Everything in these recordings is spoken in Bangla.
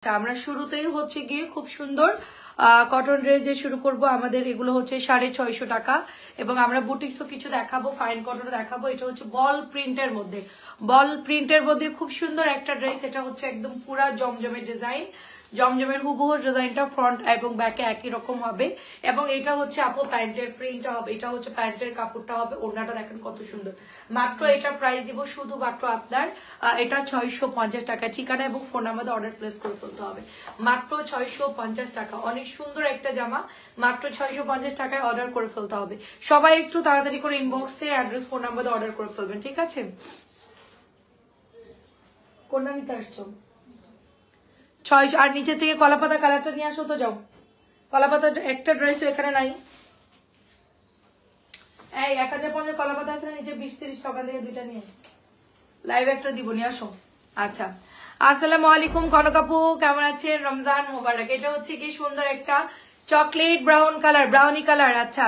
আমরা শুরুতেই হচ্ছে গিয়ে খুব সুন্দর কটন ড্রেস দিয়ে শুরু করব। আমাদের এগুলো হচ্ছে 650 টাকা এবং আমরা বুটিক্সও কিছু দেখাবো, ফাইন কটনও দেখাবো। এটা হচ্ছে বল প্রিন্টের মধ্যে খুব সুন্দর একটা ড্রেস। এটা হচ্ছে একদম পুরা জমজমের ডিজাইন, জমজমের হুবহু ডিজাইনটা ফ্রন্ট এবং ব্যাকে একই রকম হবে। এবং এটা হচ্ছে আপু প্যান্টের প্রিন্টটা হবে, এটা হচ্ছে প্যান্টের কাপড়টা হবে। ওড়নাটা দেখেন কত সুন্দর। মাত্র এটা প্রাইস দিব শুধুমাত্র আপনার এটা 650 টাকা। ঠিকানা এবং ফোন নাম্বারে অর্ডার প্লেস করে ফেলতে হবে। মাত্র 650 টাকা, অনেক সুন্দর একটা জামা। মাত্র 650 টাকায় অর্ডার করে ফেলতে হবে। সবাই একটু তাড়াতাড়ি করে ইনবক্সে অ্যাড্রেস ফোন নাম্বারে অর্ডার করে ফেলবেন, ঠিক আছে? কোনটা নিতে আসছো? 6 আর নিচে থেকে কলাপাতা কালারটা নিয়ে আসো তো, যাও। কলাপাতা একটা ড্রেস এখানে নাই। এই 1050 কলাপাতা আছে নিচে, 20-30 টাকা দিয়ে দুইটা নিয়ে লাইভ একটা দিব, নিয়ে আসো। আচ্ছা, আসসালামু আলাইকুম কনক আপু, কেমন আছেন? রমজান মোবারক। এটা হচ্ছে কি সুন্দর একটা chocolate brown colour, brownie colour. আচ্ছা,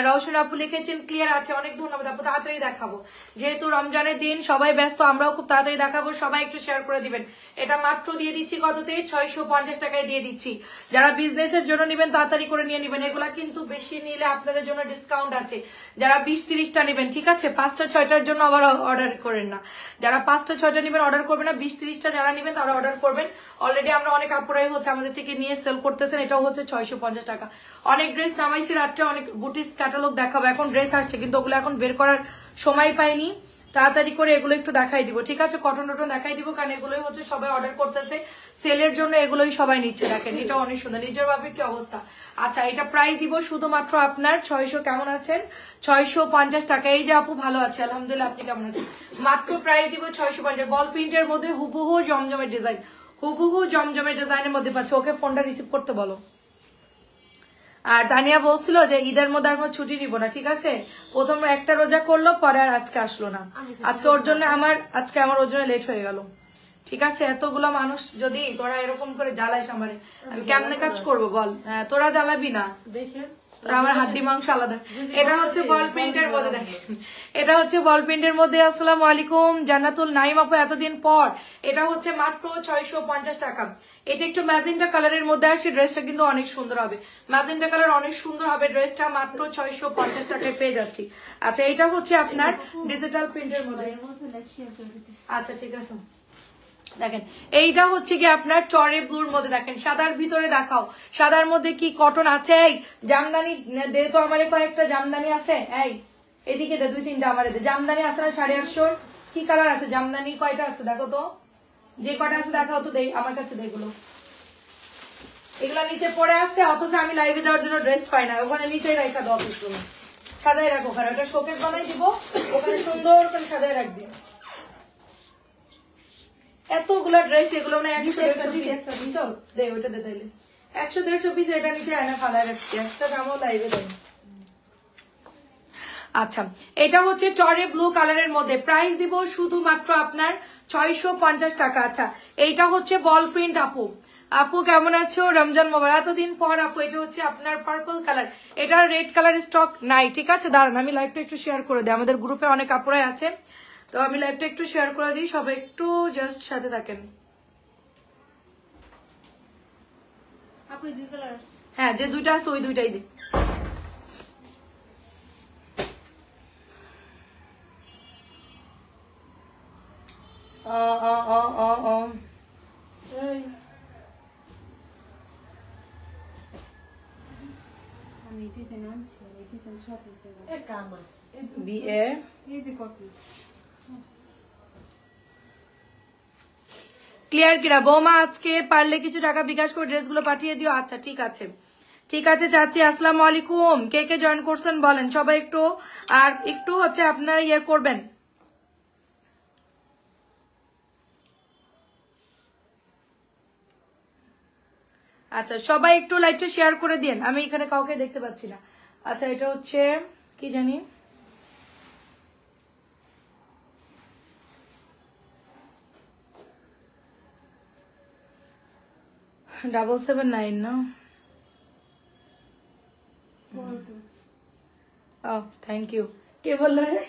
রওশন আপু লিখেছেন ক্লিয়ার আছে, অনেক ধন্যবাদ আপু। তাড়াতাড়ি দেখাবো, যেহেতু রমজানের দিন সবাই ব্যস্ত, আমরাও খুব তাড়াতাড়ি দেখাবো। সবাই একটু শেয়ার করে দিবেন। এটা মাত্র দিয়ে দিচ্ছি কততে? 650 টাকায় দিয়ে দিচ্ছি। যারা বিজনেসের জন্য নিবেন তাড়াতাড়ি করে নিয়ে নিবেন। এগুলা কিন্তু বেশি নিলে আপনাদের জন্য ডিসকাউন্ট আছে। যারা 20-30টা নিবেন, ঠিক আছে, 5টা-6টার জন্য আবার অর্ডার করেন না। যারা 5টা-6টা নিবেন অর্ডার করবেন না, 20-30টা যারা নিবেন তারা অর্ডার করবেন। অলরেডি আমরা অনেক আপুরাই হচ্ছে আমাদের থেকে নিয়ে সেল করতেছেন। এটাও হচ্ছে 650 টাকা। অনেক ড্রেস নামাইছি রাত্রে, অনেক বুটিক্স ক্যাটালগ দেখাবো। এখন ড্রেস আসছে কিন্তু ওগুলো এখন বের করার সময় পাইনি। তাড়াতাড়ি করে এগুলো একটু দেখাই দিব, ঠিক আছে? কটন টটন দেখাই দিব, কারণ এগুলোই হচ্ছে সবাই অর্ডার করতেছে সেলের জন্য, এগুলোই সবাই নিচ্ছে। দেখেন এটা অনেক সুন্দর, নিজের ভাবির কি অবস্থা। আচ্ছা, এটা প্রাইস দিব শুধুমাত্র আপনার 600। কেমন আছেন? 650 টাকা। এই যে আপু ভালো আছে আলহামদুলিল্লাহ, আপনি কেমন আছেন? মাত্র প্রাইস দিব 650। বল প্রিন্টের মধ্যে হুবহু জমজমের ডিজাইন, হুবহু জমজমের ডিজাইনের মধ্যে পাচ্ছে। ওকে ফোনটা রিসিভ করতে বলো। আর দানিয়া বলছিল যে ঈদের মধ্যে আর ছুটি নিব না, ঠিক আছে? প্রথম একটা রোজা করলো, পরে আর আজকে আসলো না। আজকে ওর জন্য আমার ওর জন্য লেট হয়ে গেল, ঠিক আছে? এতগুলো মানুষ যদি তোরা এরকম করে জ্বালাইস আমারে, আমি কেমনে কাজ করবো বল? হ্যাঁ, তোরা জ্বালাবি না, তোরা আমার হাড্ডি মাংস আলাদা। এটা হচ্ছে বল প্রিন্টের মধ্যে, দেখেন এটা হচ্ছে বল প্রিন্টের মধ্যে। আসসালামু আলাইকুম জান্নাতুল নাইম আপু, এতদিন পর। এটা হচ্ছে মাত্র 650 টাকা। এটা একটু ম্যাজেন্টা কালারের মধ্যে আসে। ড্রেসটা কিন্তু অনেক সুন্দর হবে, ম্যাজেন্টা কালার অনেক সুন্দর হবে। ড্রেসটা মাত্র 650 টাকায় পেয়ে যাচ্ছি। আচ্ছা, এটা হচ্ছে আপনার ডিজিটাল প্রিন্টের মধ্যে। আচ্ছা, ঠিক আছে। দেখেন এইটা হচ্ছে কি আপনার চরে ব্লুর মধ্যে। দেখেন সাদার ভিতরে দেখাও, সাদার মধ্যে কি কটন আছে? এই জামদানি দে তো আমারে, কয়েকটা জামদানি আছে। এই এদিকে দে, 2-3টা আমারে দে। জামদানি আছে না 850? কি কালার আছে জামদানি? কয়টা আছে দেখো তো, যে কয়টা আছে দেখাও তো, দেই আমার কাছে। দেখগুলো এগুলো নিচে পড়ে আসছে, অথচ আমি লাইভে যাওয়ার জন্য ড্রেস পাই না। ওখানে নিচেই রাখা দাও, পিছনে সাজাই রাখো। ওখানে ওটা শোকেস বানাই দিব, ওখানে সুন্দর করে সাজাই রাখবে। এতগুলা ড্রেস, এগুলো না 100-150 পিস দে, ওইটা দে তাইলে 100-150 পিস। এটা নিচে আয়না ফালায় রাখছি, একটা দামও লাইভে দেয়। আচ্ছা, এটা হচ্ছে চরে ব্লু কালারের মধ্যে। প্রাইস দিব শুধুমাত্র আপনার 650 টাকা। আচ্ছা, এইটা হচ্ছে বল প্রিন্ট। আপু আপু কেমন আছো? রমজান মোবারক, এতদিন পর আপু। এটা হচ্ছে আপনার পার্পল কালার, এটা রেড কালার স্টক নাই, ঠিক আছে? দাঁড়ান আমি লাইভটা একটু শেয়ার করে দিই, আমাদের গ্রুপে অনেক আপুরাই আছে, তো আমি লাইভটা একটু শেয়ার করে দিই। সবাই একটু জাস্ট সাথে থাকেন। হ্যাঁ, যে দুইটা আছে ওই দুইটাই দিই। ক্লিয়ার কিনা বৌমা? আজকে পারলে কিছু টাকা বিকাশ করে ড্রেসগুলো পাঠিয়ে দিও। আচ্ছা, ঠিক আছে, ঠিক আছে চাচি। আসসালামু আলাইকুম, কে কে জয়েন করছেন বলেন সবাই একটু। আর একটু হচ্ছে আপনারা ইয়ে করবেন। আচ্ছা, সবাই একটু লাইভটা শেয়ার করে দিন, আমি এখানে কাউকে দেখতে পাচ্ছি না। আচ্ছা, এটা হচ্ছে কি জানি, $779 না? ও থ্যাংক ইউ। কে বললো রে?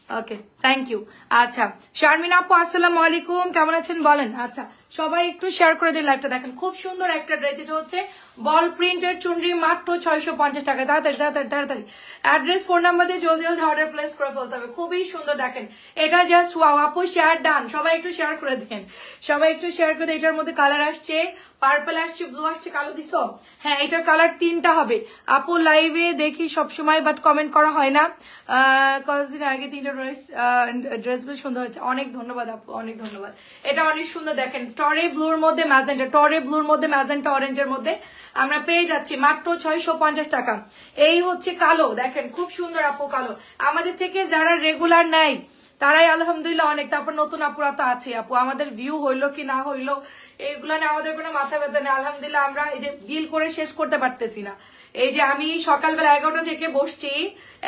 ওকে, থ্যাংক ইউ। আচ্ছা, শারমিন আপু আসসালামু আলাইকুম, কেমন আছেন বলেন? আচ্ছা, সবাই একটু শেয়ার করে দিন লাইভটা। দেখেন খুব সুন্দর একটা ড্রেস, এটা হচ্ছে বল প্রিন্টের চুনরি, মাত্র 650 টাকা। তাড়াতাড়ি তাড়াতাড়ি তাড়াতাড়ি অ্যাড্রেস ফোন নাম্বার দিয়ে জলদি জলদি অর্ডার প্লেস করে ফেলতে হবে। খুবই সুন্দর দেখেন, এটা জাস্ট ওয়াও। আপু শেয়ার ডান, সবাই একটু শেয়ার করে দেন, সবাই একটু শেয়ার করে দেন। এটার মধ্যে কালার আসছে, পার্পল আসছে, ব্লু আসছে, কালো দিছো। হ্যাঁ, এটার কালার 3টা হবে। আপু লাইভে দেখি সবসময়, বাট কমেন্ট করা হয় না। কতদিন আগে 3টা ড্রেসগুলো সুন্দর হয়েছে, অনেক ধন্যবাদ আপু, অনেক ধন্যবাদ। এটা অনেক সুন্দর দেখেন, টরে ব্লুর মধ্যে ম্যাজেন্টা, টরে ব্লুর মধ্যে ম্যাজেন্টা অরেঞ্জের মধ্যে আমরা পেয়ে যাচ্ছি মাত্র 650 টাকা। এই হচ্ছে কালো, দেখেন খুব সুন্দর আপু কালো। আমাদের থেকে যারা রেগুলার নেয় তারাই আলহামদুলিল্লাহ অনেক। তারপর নতুন আপুরা তো আছে আপু, আমাদের ভিউ হইলো কি না হইলো এগুলো না আমাদের কোনো মাথা ব্যথা নেই। আলহামদুলিল্লাহ আমরা এই যে বিল করে শেষ করতে পারতেছি না। এই যে আমি সকালবেলা 11টা থেকে বসছি,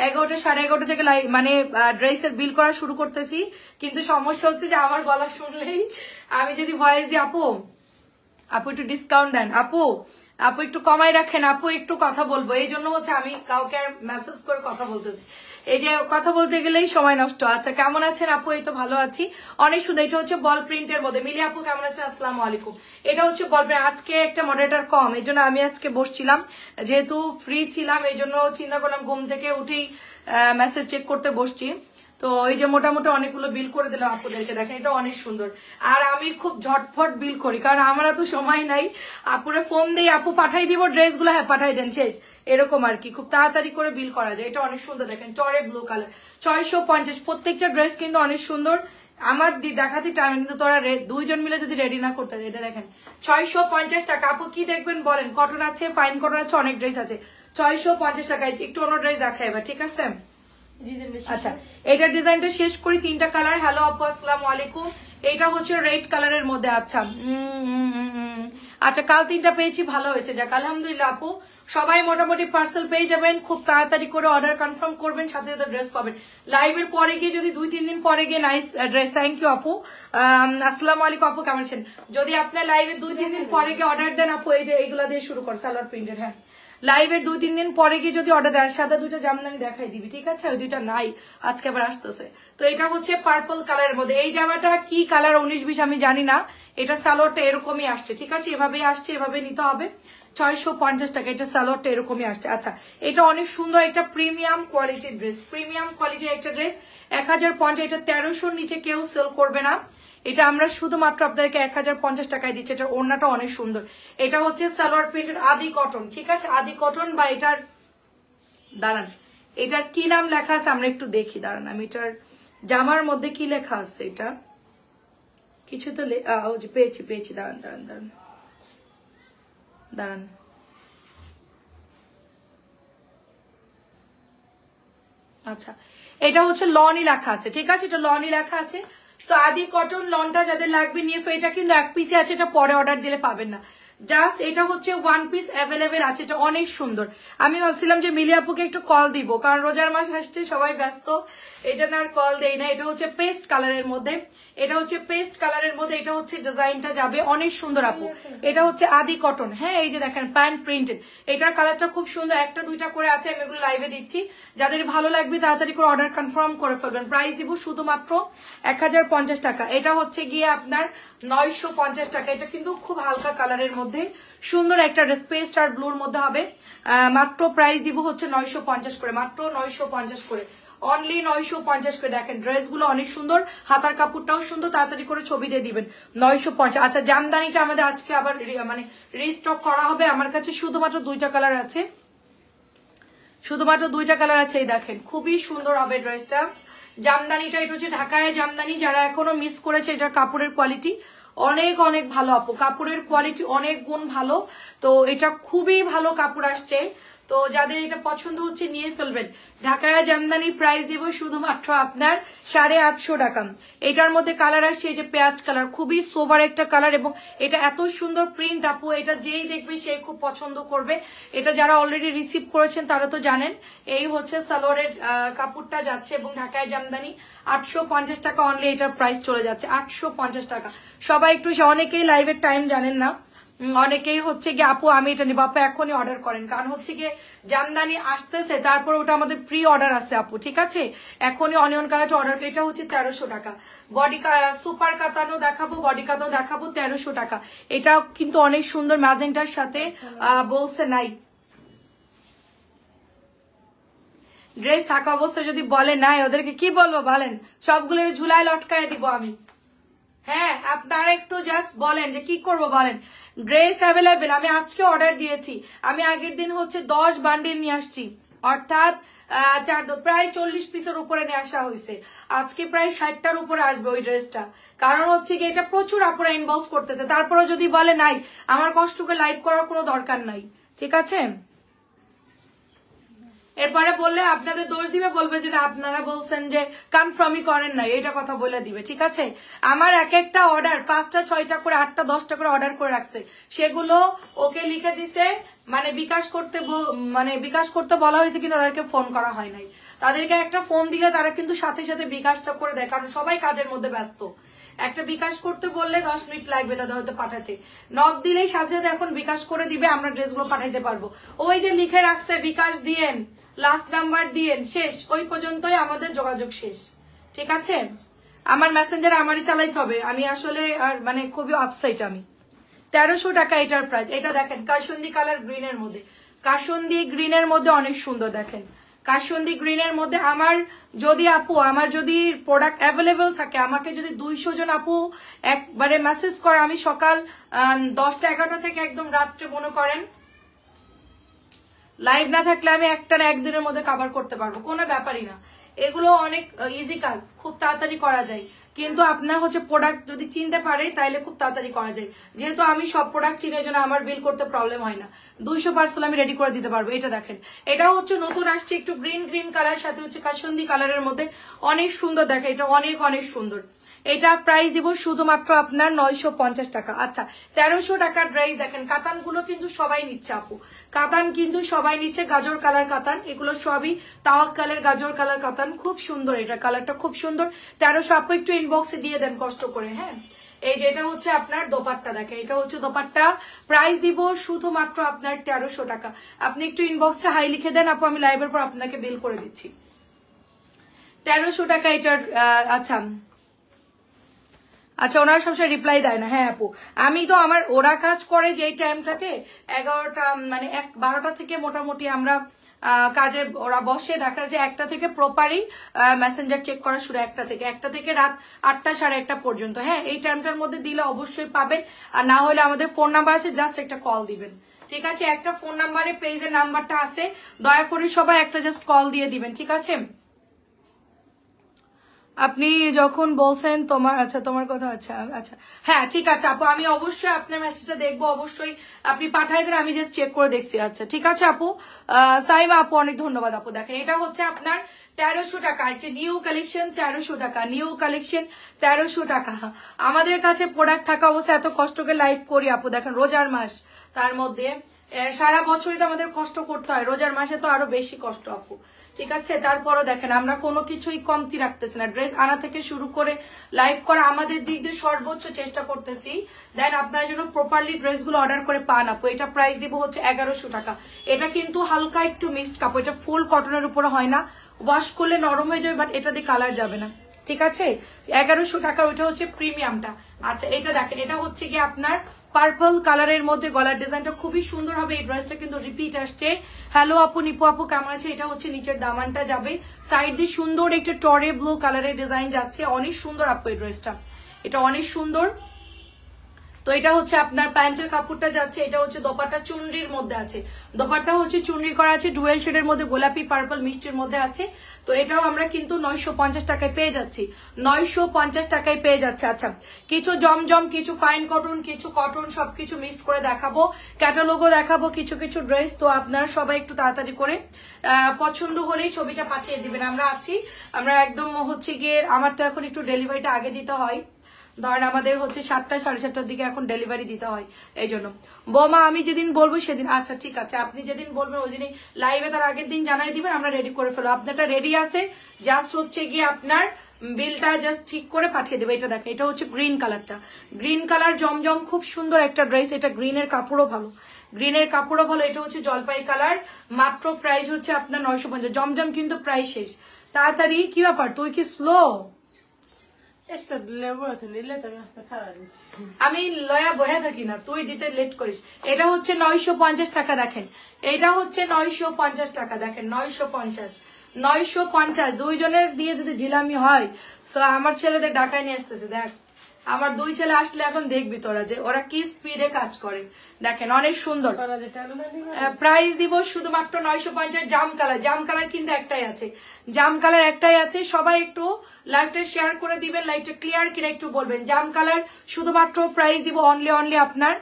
11টা সাড়ে 11টা থেকে মানে ড্রেসের বিল করা শুরু করতেছি, কিন্তু সমস্যা হচ্ছে যে আমার গলা শুনলেই আমি যদি ভয়েস দিই আপু আপু একটু ডিসকাউন্ট দেন, আপু আপু একটু কমাই রাখেন, আপু একটু কথা বলবো, এই জন্য হচ্ছে আমি কাউকে মেসেজ করে কথা বলতেছি। এই যে কথা বলতে গেলেই সময় নষ্ট। আচ্ছা কেমন আছেন আপু? এই তো ভালো আছি, অনেক সুন্দর। এটা হচ্ছে বল প্রিন্টের মধ্যে। মিলি আপু কেমন আছেন? আসসালামু আলাইকুম। এটা হচ্ছে বল প্রিন্ট। আজকে একটা মডারেটর কম, এই জন্য আমি আজকে বসছিলাম, যেহেতু ফ্রি ছিলাম এই জন্য চিন্তা করলাম ঘুম থেকে উঠেই মেসেজ চেক করতে বসছি। তো এই যে মোটামুটি অনেকগুলো বিল করে দিলাম আপুদেরকে, দেখেন এটা অনেক সুন্দর। আর আমি খুব ঝটফট বিল করি, কারণ আমার তো সময় নাই। আপুরে ফোন দিয়ে আপু পাঠাই দিব ড্রেসগুলো, হ্যাঁ পাঠাই দেন, শেষ, এরকম আর কি। খুব তাড়াতাড়ি করে বিল করা যায়। এটা অনেক সুন্দর দেখেন, টরে ব্লু কালার, 650। প্রত্যেকটা ড্রেস কিন্তু অনেক সুন্দর। আমার দেখাতে টাইম, কিন্তু তোরা দুইজন মিলে যদি রেডি না করতে, এটা দেখেন 650 টাকা। আপু কি দেখবেন বলেন? কটন আছে, ফাইন কটন আছে, অনেক ড্রেস আছে। 650 টাকা। একটু অন্য ড্রেস দেখাই এবার, ঠিক আছে? আচ্ছা এটার ডিজাইনটা শেষ করি। 3টা কালার। হ্যালো আপু আসসালামু আলাইকুম। এটা হচ্ছে রেড কালারের মধ্যে। আচ্ছা আচ্ছা কাল 3টা পেয়েছি, ভালো হয়েছে, যাক আলহামদুলিল্লাহ। আপু সবাই মোটামুটি পার্সেল পেয়ে যাবেন, খুব তাড়াতাড়ি করে অর্ডার কনফার্ম করবেন, সাথে সাথে ড্রেস পাবেন। লাইভের পরে গিয়ে যদি 2-3 দিন পরে গিয়ে নাইস ড্রেস। থ্যাংক ইউ আপু। আসসালামু আলাইকুম আপু, কেমন আছেন? যদি আপনার লাইভে 2-3 দিন পরে গিয়ে অর্ডার দেন আপু, এই যে এইগুলা দিয়ে শুরু কর, সালোয়ার প্রিন্টেড। হ্যাঁ লাইভের 2-3 দিন পরে গিয়ে যদি অর্ডার দেন, সাদা 2টা জামদানি দেখাই দিবি, ঠিক আছে? ওই 2টা নাই, আজকে আবার আসতেছে। তো এটা হচ্ছে পার্পল কালারের মধ্যে। এই জামাটা কি কালার 19-20 আমি জানি না, এটা সালোয়ারটা এরকমই আসছে, ঠিক আছে? এভাবেই আসছে, এভাবে নিতে হবে। 650 টাকা। এটা সালোয়ারটা এরকমই আসছে। আচ্ছা এটা অনেক সুন্দর, একটা প্রিমিয়াম কোয়ালিটির ড্রেস, প্রিমিয়াম কোয়ালিটির একটা ড্রেস। 1050। এটা 1300-র নিচে কেউ সেল করবে না। এটা আমরা শুধুমাত্র আপনাদেরকে 1050 টাকায় দিচ্ছি। এটা ওড়নাটা অনেক সুন্দর। এটা হচ্ছে সালোয়ার প্রিন্টের আদি কটন, ঠিক আছে? আদি কটন বা এটার দাঁড়ান, এটার কি নাম লেখা আছে আমরা একটু দেখি, দাঁড়ান। আমি এটার জামার মধ্যে কি লেখা আছে, এটা কিছু তো পেয়েছি পেয়েছি, দাঁড়ান দাঁড়ান দাঁড়ান দাঁড়ান। আচ্ছা এটা হচ্ছে লনই লেখা আছে, ঠিক আছে? এটা লনই লেখা আছে। সো আদি কটন লনটা যাদের লাগবে নিয়ে, এটা কিন্তু 1 পিসে আছে, এটা পরে অর্ডার দিলে পাবেন না। জাস্ট এটা হচ্ছে 1 পিস অ্যাভেলেবেল আছে। এটা অনেক সুন্দর। আমি ভাবছিলাম যে মিলি আপুকে একটু কল দিব, কারণ রোজার মাস আসছে, সবাই ব্যস্ত, এই জন্য আর কল দেই না। এটা হচ্ছে পেস্ট কালারের মধ্যে, এটা হচ্ছে পেস্ট কালারের মধ্যে, এটা হচ্ছে ডিজাইনটা যাবে অনেক সুন্দর আপু। এটা হচ্ছে আদি কটন। হ্যাঁ এই যে দেখেন প্যান্ট প্রিন্টেড, এটার কালারটা খুব সুন্দর, 1টা 2টা করে আছে, আমি এগুলো লাইভে দিচ্ছি। যাদের ভালো লাগবে তাড়াতাড়ি করে অর্ডার কনফার্ম করে ফেলবেন। প্রাইস দিব শুধুমাত্র 1050 টাকা। এটা হচ্ছে গিয়ে আপনার 950 টাকা। এটা কিন্তু খুব হালকা কালারের মধ্যে সুন্দর একটা ড্রেস, পেস্ট আর ব্লুর মধ্যে হবে। মাত্র প্রাইস দিব হচ্ছে 950 করে, মাত্র 950 করে, অনলি 950 করে। দেখেন ড্রেসগুলো অনেক সুন্দর, হাতার কাপড়টাও সুন্দর, তাড়াতাড়ি করে ছবি দিয়ে দিবেন। 950। আচ্ছা জামদানিটা আমাদের আজকে আবার মানে রিস্টক করা হবে। আমার কাছে শুধুমাত্র 2টা কালার আছে, শুধুমাত্র 2টা কালার আছে। এই দেখেন খুবই সুন্দর হবে ড্রেসটা। জামদানিটা এটা হচ্ছে ঢাকায় জামদানি, যারা এখনো মিস করেছে, এটার কাপড়ের কোয়ালিটি অনেক অনেক ভালো আপু, কাপড়ের কোয়ালিটি অনেক গুণ ভালো। তো এটা খুবই ভালো কাপড় আসছে, তো যাদের এটা পছন্দ হচ্ছে নিয়ে ফেলবেন। ঢাকায় জামদানি প্রাইস দিব শুধুমাত্র আপনার 850 টাকা। এটার মধ্যে কালার আসছে এই যে পেঁয়াজ কালার, খুবই সোবার একটা কালার, এবং এটা এত সুন্দর প্রিন্ট আপু, এটা যেই দেখবে সেই খুব পছন্দ করবে। এটা যারা অলরেডি রিসিভ করেছেন তারা তো জানেন। এই হচ্ছে সালোয়ারের কাপড়টা যাচ্ছে, এবং ঢাকায় জামদানি 850 টাকা অনলি, এটার প্রাইস চলে যাচ্ছে 850 টাকা। সবাই একটু, অনেকেই লাইভের টাইম জানেন না, অনেকেই হচ্ছে গিয়ে আপু আমি এটা নিবো, আপু এখনই অর্ডার করেন, কারণ হচ্ছে গিয়ে জামদানি আসতেছে, তারপর ওটা আমাদের প্রি অর্ডার আছে আপু, ঠিক আছে? এখনই অনিয়ন কালারটা অর্ডার, এটা হচ্ছে 1300 টাকা। বডি সুপার কাতানো দেখাবো, বডি কাতানো দেখাবো 1300 টাকা। এটা কিন্তু অনেক সুন্দর ম্যাজেন্টার সাথে বলছে নাই ড্রেস থাকা অবস্থায় যদি বলে নাই, ওদেরকে কি বলবো বলেন? সবগুলো ঝুলায় লটকায় দিব আমি। হ্যাঁ, আপনারা একটু জাস্ট বলেন যে কি করব বলেন। ড্রেস অ্যাভেলেবেল, আমি আজকে অর্ডার দিয়েছি, আমি আগের দিন হচ্ছে 10 বান্ডিল নিয়ে আসছি, অর্থাৎ প্রায় 40 পিসের উপরে নিয়ে আসা হয়েছে। আজকে প্রায় 60টার উপরে আসবে ওই ড্রেসটা, কারণ হচ্ছে কি এটা প্রচুর আপনারা ইনবক্স করতেছে। তারপরে যদি বলে নাই, আমার কষ্ট করে লাইভ করার কোনো দরকার নাই, ঠিক আছে? এরপরে বললে আপনাদের দোষ দিবে, বলবে যে আপনারা বলছেন যে কনফার্মই করেন নাই, এটা কথা বলে দিবে, ঠিক আছে? আমার এক একটা অর্ডার 5টা 6টা করে 8টা 10টা করে অর্ডার করে রাখছে, সেগুলো ওকে লিখে দিছে, মানে বিকাশ করতে বলা হয়েছে, কিন্তু তাদেরকে ফোন করা হয় নাই। তাদেরকে একটা ফোন দিলে তারা কিন্তু সাথে সাথে বিকাশটা করে দেয়, কারণ সবাই কাজের মধ্যে ব্যস্ত। একটা বিকাশ করতে বললে 10 মিনিট লাগবে তাদের হয়তো পাঠাতে, নক দিলেই সাথে সাথে এখন বিকাশ করে দিবে, আমরা ড্রেসগুলো পাঠাইতে পারবো। ওই যে লিখে রাখছে বিকাশ দিয়েন, লাস্ট নাম্বার দিয়েন, শেষ, ওই পর্যন্তই আমাদের যোগাযোগ শেষ, ঠিক আছে? আমার মেসেঞ্জার আমারই চালাইতে হবে, আমি আসলে আর মানে খুবই আপসাইট আমি। 1300 টাকা এটার প্রাইস। এটা দেখেন কাসুন্দি কালার গ্রিনের মধ্যে, কাসুন্দি গ্রিনের মধ্যে অনেক সুন্দর, দেখেন কাসুন্দি গ্রিনের মধ্যে। আমার যদি প্রোডাক্ট অ্যাভেলেবেল থাকে, আমাকে যদি 200 জন আপু একবারে মেসেজ করে, আমি সকাল 10টা 11টা থেকে একদম রাত্রে মনে করেন লাইভ না থাকলে আমি একদিনের মধ্যে কভার করতে পারবো, কোনো ব্যাপারই না। এগুলো অনেক ইজি কাজ, খুব তাড়াতাড়ি করা যায়, কিন্তু আপনার হচ্ছে প্রোডাক্ট যদি চিনতে পারে তাইলে খুব তাড়াতাড়ি করা যায়। যেহেতু আমি সব প্রোডাক্ট চিনি, এই জন্য আমার বিল করতে প্রবলেম হয় না, 200 পার্সেল আমি রেডি করে দিতে পারবো। এটা দেখেন, এটাও হচ্ছে নতুন আসছে, একটু গ্রিন কালার সাথে হচ্ছে কাসুন্দি কালারের মধ্যে, অনেক সুন্দর, দেখেন এটা অনেক সুন্দর। এটা প্রাইস দিব শুধুমাত্র আপনার 950 টাকা। আচ্ছা, 1300 টাকার ড্রেস দেখেন, কাতান গুলো কিন্তু সবাই নিচ্ছে আপু, কাতান কিন্তু সবাই নিচ্ছে, গাজর কালার কাতান, এগুলো সবই তাওয়াক্কালের গাজর কালার কাতান, খুব সুন্দর, এটা কালারটা খুব সুন্দর। 1300 আপু একটু ইনবক্সে দিয়ে দেন কষ্ট করে। হ্যাঁ, এই যে এটা হচ্ছে আপনার দোপাট্টা, দেখেন এটা হচ্ছে দোপাট্টা, প্রাইস দিব শুধুমাত্র আপনার 1300 টাকা। আপনি একটু ইনবক্সে হাই লিখে দেন আপু, আমি লাইভের পর আপনাকে বিল করে দিচ্ছি। 1300 টাকা এটার। আচ্ছা, ওনারা সবসময় রিপ্লাই দেয় না। হ্যাঁ আপু, আমি তো আমার ওরা কাজ করে যেই টাইমটাতে 11টা মানে 12টা থেকে মোটামুটি আমরা কাজে ওরা বসে, দেখা যায় 1টা থেকে প্রপারই মেসেঞ্জার চেক করা শুরু, 1টা থেকে রাত 8টা 1:30 পর্যন্ত। হ্যাঁ, এই টাইমটার মধ্যে দিলে অবশ্যই পাবেন, আর না হলে আমাদের ফোন নাম্বার আছে, জাস্ট একটা কল দিবেন, ঠিক আছে? একটা ফোন নাম্বারে পেজের নাম্বারটা আছে, দয়া করে সবাই একটা জাস্ট কল দিয়ে দিবেন, ঠিক আছে? আপনি যখন বলছেন তোমার কথা, আচ্ছা হ্যাঁ ঠিক আছে আপু, আমি অবশ্যই আপনার মেসেজটা দেখবো, অবশ্যই আপনি পাঠাই দেন, আমি জাস্ট চেক করে দেখছি। আচ্ছা ঠিক আছে আপু, সাইবা আপু অনেক ধন্যবাদ আপু। দেখেন এটা হচ্ছে আপনার 1300 টাকা, একটা নিউ কালেকশন 1300 টাকা, নিউ কালেকশন 1300 টাকা। আমাদের কাছে প্রোডাক্ট থাকা অবস্থায় এত কষ্ট করে লাইভ করি আপু, দেখেন রোজার মাস, তার মধ্যে সারা বছরই তো আমাদের কষ্ট করতে হয়, রোজার মাসে তো আরো বেশি কষ্ট আপু, ঠিক আছে? তারপরও দেখেন আমরা কোনো কিছুই কমতি রাখতেছি না, ড্রেস আনা থেকে শুরু করে লাইভ করা আমাদের দিক দিয়ে সর্বোচ্চ চেষ্টা করতেছি, দেন আপনার জন্য প্রপারলি ড্রেসগুলো অর্ডার করে পান আপু। এটা প্রাইস দিব হচ্ছে 1100 টাকা। এটা কিন্তু হালকা একটু মিক্সড কাপড়, এটা ফুল কটনের উপরে হয় না, ওয়াশ করলে নরম হয়ে যাবে, বাট এটা দিয়ে কালার যাবে না, ঠিক আছে? 1100 টাকা, ওইটা হচ্ছে প্রিমিয়ামটা। আচ্ছা এটা দেখেন, এটা হচ্ছে কি আপনার পার্পল কালারের মধ্যে, গলার ডিজাইনটা খুবই সুন্দর হবে, এই ড্রেসটা কিন্তু রিপিট আসছে। হ্যালো আপু, নিপু আপু কেমন আছে? এটা হচ্ছে নিচের দামানটা যাবে, সাইড দিয়ে সুন্দর একটা টরে ব্লু কালারের ডিজাইন যাচ্ছে, অনেক সুন্দর আপু এই ড্রেসটা, এটা অনেক সুন্দর। তো এটা হচ্ছে আপনার প্যান্টের কাপড়টা যাচ্ছে, এটা হচ্ছে দোপাট্টা চুনরির মধ্যে আছে, দোপাট্টা হচ্ছে চুনরি করা আছে, ডুয়েল শেডের মধ্যে গোলাপি পার্পল মিষ্টির মধ্যে আছে। তো এটাও আমরা কিন্তু 950 টাকায় পেয়ে যাচ্ছি, 950 টাকায় পেয়ে যাচ্ছে। আচ্ছা, কিছু জমজম, কিছু ফাইন কটন, কিছু কটন, সবকিছু মিক্সড করে দেখাবো, ক্যাটালগও দেখাবো, কিছু কিছু ড্রেস। তো আপনারা সবাই একটু তাড়াতাড়ি করে পছন্দ হলেই ছবিটা পাঠিয়ে দিবেন, আমরা আছি। আমরা একদম হচ্ছে গিয়ে, আমার তো এখন একটু ডেলিভারিটা আগে দিতে হয়, ধরেন আমাদের হচ্ছে 7টা 7:30টার দিকে এখন ডেলিভারি দিতে হয়, এই জন্য। বৌমা আমি যেদিন বলবো সেদিন, আচ্ছা ঠিক আছে, আপনি যেদিন বলবেন ওই দিনই লাইভে তার আগের দিন জানাই দিবেন, আমরা রেডি করে ফেলবো। আপনারটা রেডি আছে, জাস্ট হচ্ছে গিয়ে আপনার বিলটা জাস্ট ঠিক করে পাঠিয়ে দেবে। এটা দেখেন, এটা হচ্ছে গ্রিন কালারটা, গ্রিন কালার জমজম, খুব সুন্দর একটা ড্রেস। এটা গ্রিনের কাপড়ও ভালো, গ্রিনের কাপড়ও ভালো। এটা হচ্ছে জলপাই কালার, মাত্র প্রাইস হচ্ছে আপনার 950। জমজম কিন্তু প্রাইস শেষ, তাড়াতাড়ি। কি ব্যাপার, তুই কি স্লো? আমি লয়া বয়া থাকি না, তুই দিতে লেট করিস। এটা হচ্ছে 950 টাকা। দেখেন, এটা হচ্ছে 950 টাকা। দেখেন 950, 950। দুইজনের দিয়ে যদি ঢিলামি হয়, সো আমার ছেলেদের ডাকায় নিয়ে আসতেছে। দেখ, আমার দুই ছেলে আসলে এখন দেখবি তোরা যে ওরা কি স্পিডে কাজ করে। দেখেন অনেক সুন্দর প্রাইস দিব শুধুমাত্র 950। জাম কালার, জাম কালার কিন্তু একটাই আছে, জাম কালার একটাই আছে। সবাই একটু লাইভটা শেয়ার করে দিবেন, লাইভটা ক্লিয়ার কিনা একটু বলবেন। জাম কালার শুধুমাত্র প্রাইস দিব অনলি আপনার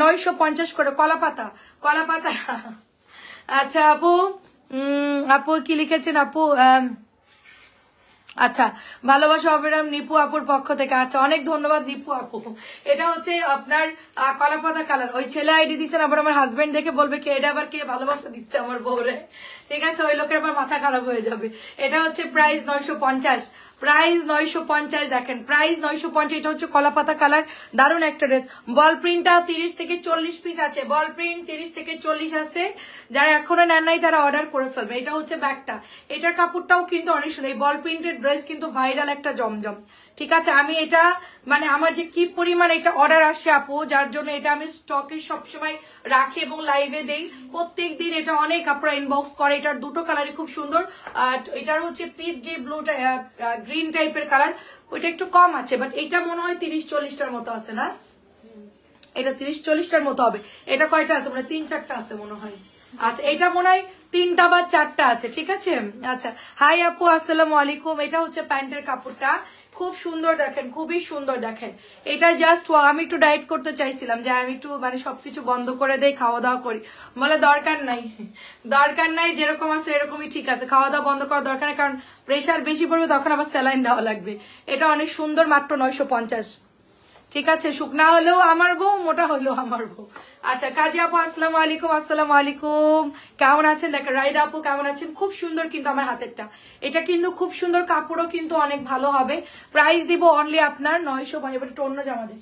950 করে। কলা পাতা, কলা পাতা। আচ্ছা আপু, আপু কি লিখেছেন আপু? আচ্ছা, ভালোবাসা অবিরাম নিপু আপুর পক্ষ থেকে। আচ্ছা, অনেক ধন্যবাদ নিপু আপু। এটা হচ্ছে আপনার কলাপাতা কালার। ওই ছেলে আইডি দিচ্ছেন, আবার আমার হাজবেন্ড দেখে বলবে কি এটা আবার কে ভালোবাসা দিচ্ছে আমার বউরে। ঠিক আছে, ওই লোকের আবার মাথা খারাপ হয়ে যাবে। এটা হচ্ছে প্রাইস 950, প্রাইস 950। দেখেন প্রাইস 950। এটা হচ্ছে কলাপাতা কালার, দারুণ একটা ড্রেস। বল প্রিন্টটা 30 থেকে 40 পিস আছে, বল প্রিন্ট 30 থেকে 40 আছে। যারা এখনো নেন নাই তারা অর্ডার করে ফেলবে। এটা হচ্ছে ব্যাগটা, এটার কাপড়টাও কিন্তু অনেক সুন্দর। এই বল প্রিন্টের ড্রেস কিন্তু ভাইরাল একটা জমজম। ঠিক আছে, আমি এটা মানে আমার যে কি পরিমাণ এটা অর্ডার আসে আপু, যার জন্য এটা আমি স্টকে সবসময় রাখি এবং লাইভে দেই প্রত্যেক দিন। এটা অনেক আপনারা ইনবক্স করে। এটার দুটো কালারই খুব সুন্দর। এটার হচ্ছে পিচ যে ব্লুটা গ্রিন টাইপের কালার, ওইটা একটু কম আছে, বাট এটা মনে হয় 30-40টার মতো আছে না? এটা 30-40টার মতো হবে। এটা কয়টা আছে? মানে 3-4টা আছে মনে হয়। আচ্ছা, এটা মনে হয় 3টা বা 4টা আছে। ঠিক আছে। আচ্ছা, হাই আপু, আসসালামু আলাইকুম। এটা হচ্ছে প্যান্টের কাপড়টা, খুব সুন্দর। দেখেন খুবই সুন্দর। দেখেন এটা জাস্ট, আমি একটু ডায়েট করতে চাইছিলাম যে আমি একটু মানে সবকিছু বন্ধ করে দেই, খাওয়া দাওয়া করি। বলে দরকার নাই, দরকার নাই, যেরকম আছে এরকমই ঠিক আছে, খাওয়া দাওয়া বন্ধ করার দরকার নেই, কারণ প্রেশার বেশি পড়বে, তখন আবার স্যালাইন দেওয়া লাগবে। এটা অনেক সুন্দর, মাত্র 950। ঠিক আছে, শুকনা হলেও আমার বউ, মোটা হলেও আমার বউ। আচ্ছা, কাজী আপু আসসালামু আলাইকুম। আসসালামু আলাইকুম, কেমন আছেন? দেখেন রাইদা আপু কেমন আছেন? খুব সুন্দর কিন্তু আমার হাতেরটা, এটা কিন্তু খুব সুন্দর, কাপড়ও কিন্তু অনেক ভালো হবে। প্রাইস দিব অনলি আপনার 950। এবার একটু অন্য জামা দে,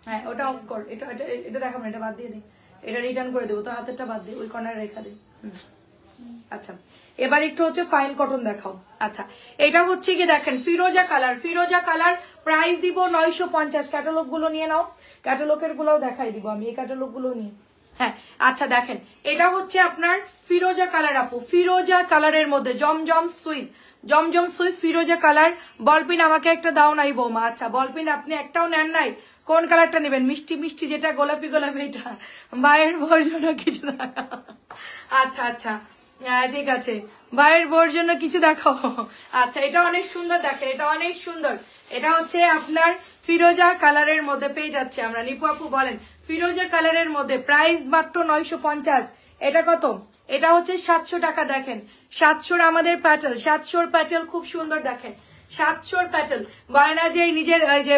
হ্যাঁ ওটা অফ কর, এটা এটা এটা দেখাবো না, এটা বাদ দিয়ে দে, এটা রিটার্ন করে দেবো, তোর হাতেরটা বাদ দে, ওই কর্নারে রেখা দে। আচ্ছা, এবার একটু হচ্ছে ফাইন কটন দেখাও। আচ্ছা, এটা হচ্ছে কি দেখেন ফিরোজা কালার, ফিরোজা কালার, প্রাইস দিব 950। ক্যাটালগ গুলো নিয়ে নাও, ক্যাটালগের গুলোও দেখাই দিব আমি, এই ক্যাটালগ গুলো নিয়ে। হ্যাঁ আচ্ছা, দেখেন এটা হচ্ছে আপনার ফিরোজা কালার আপু, ফিরোজা কালারের মধ্যে জমজম সুইস, জমজম সুইস ফিরোজা কালার। বলপিন আমাকে একটা দাও নাই বৌমা। আচ্ছা, বলপিন আপনি একটাও নেন নাই, কোন কালারটা নেবেন? মিষ্টি মিষ্টি যেটা গোলাপি গোলাপি, এটা ভাইয়ের বোর জন্য কিছু। আচ্ছা আচ্ছা, ঠিক আছে, ভাইয়ের বোর জন্য কিছু দেখাও। আচ্ছা, এটা অনেক সুন্দর। দেখেন এটা অনেক সুন্দর, এটা হচ্ছে আপনার ফিরোজা কালারের মধ্যে পেয়ে যাচ্ছে আমরা। নিপু আপু বলেন, ফিরোজা কালারের মধ্যে প্রাইস মাত্র 950। এটা কত? এটা হচ্ছে 700 টাকা। দেখেন 700 আমাদের প্যাটেল, 700 প্যাটেল, খুব সুন্দর। দেখেন 700 প্যাটেল। বলে না যে নিজের ওই যে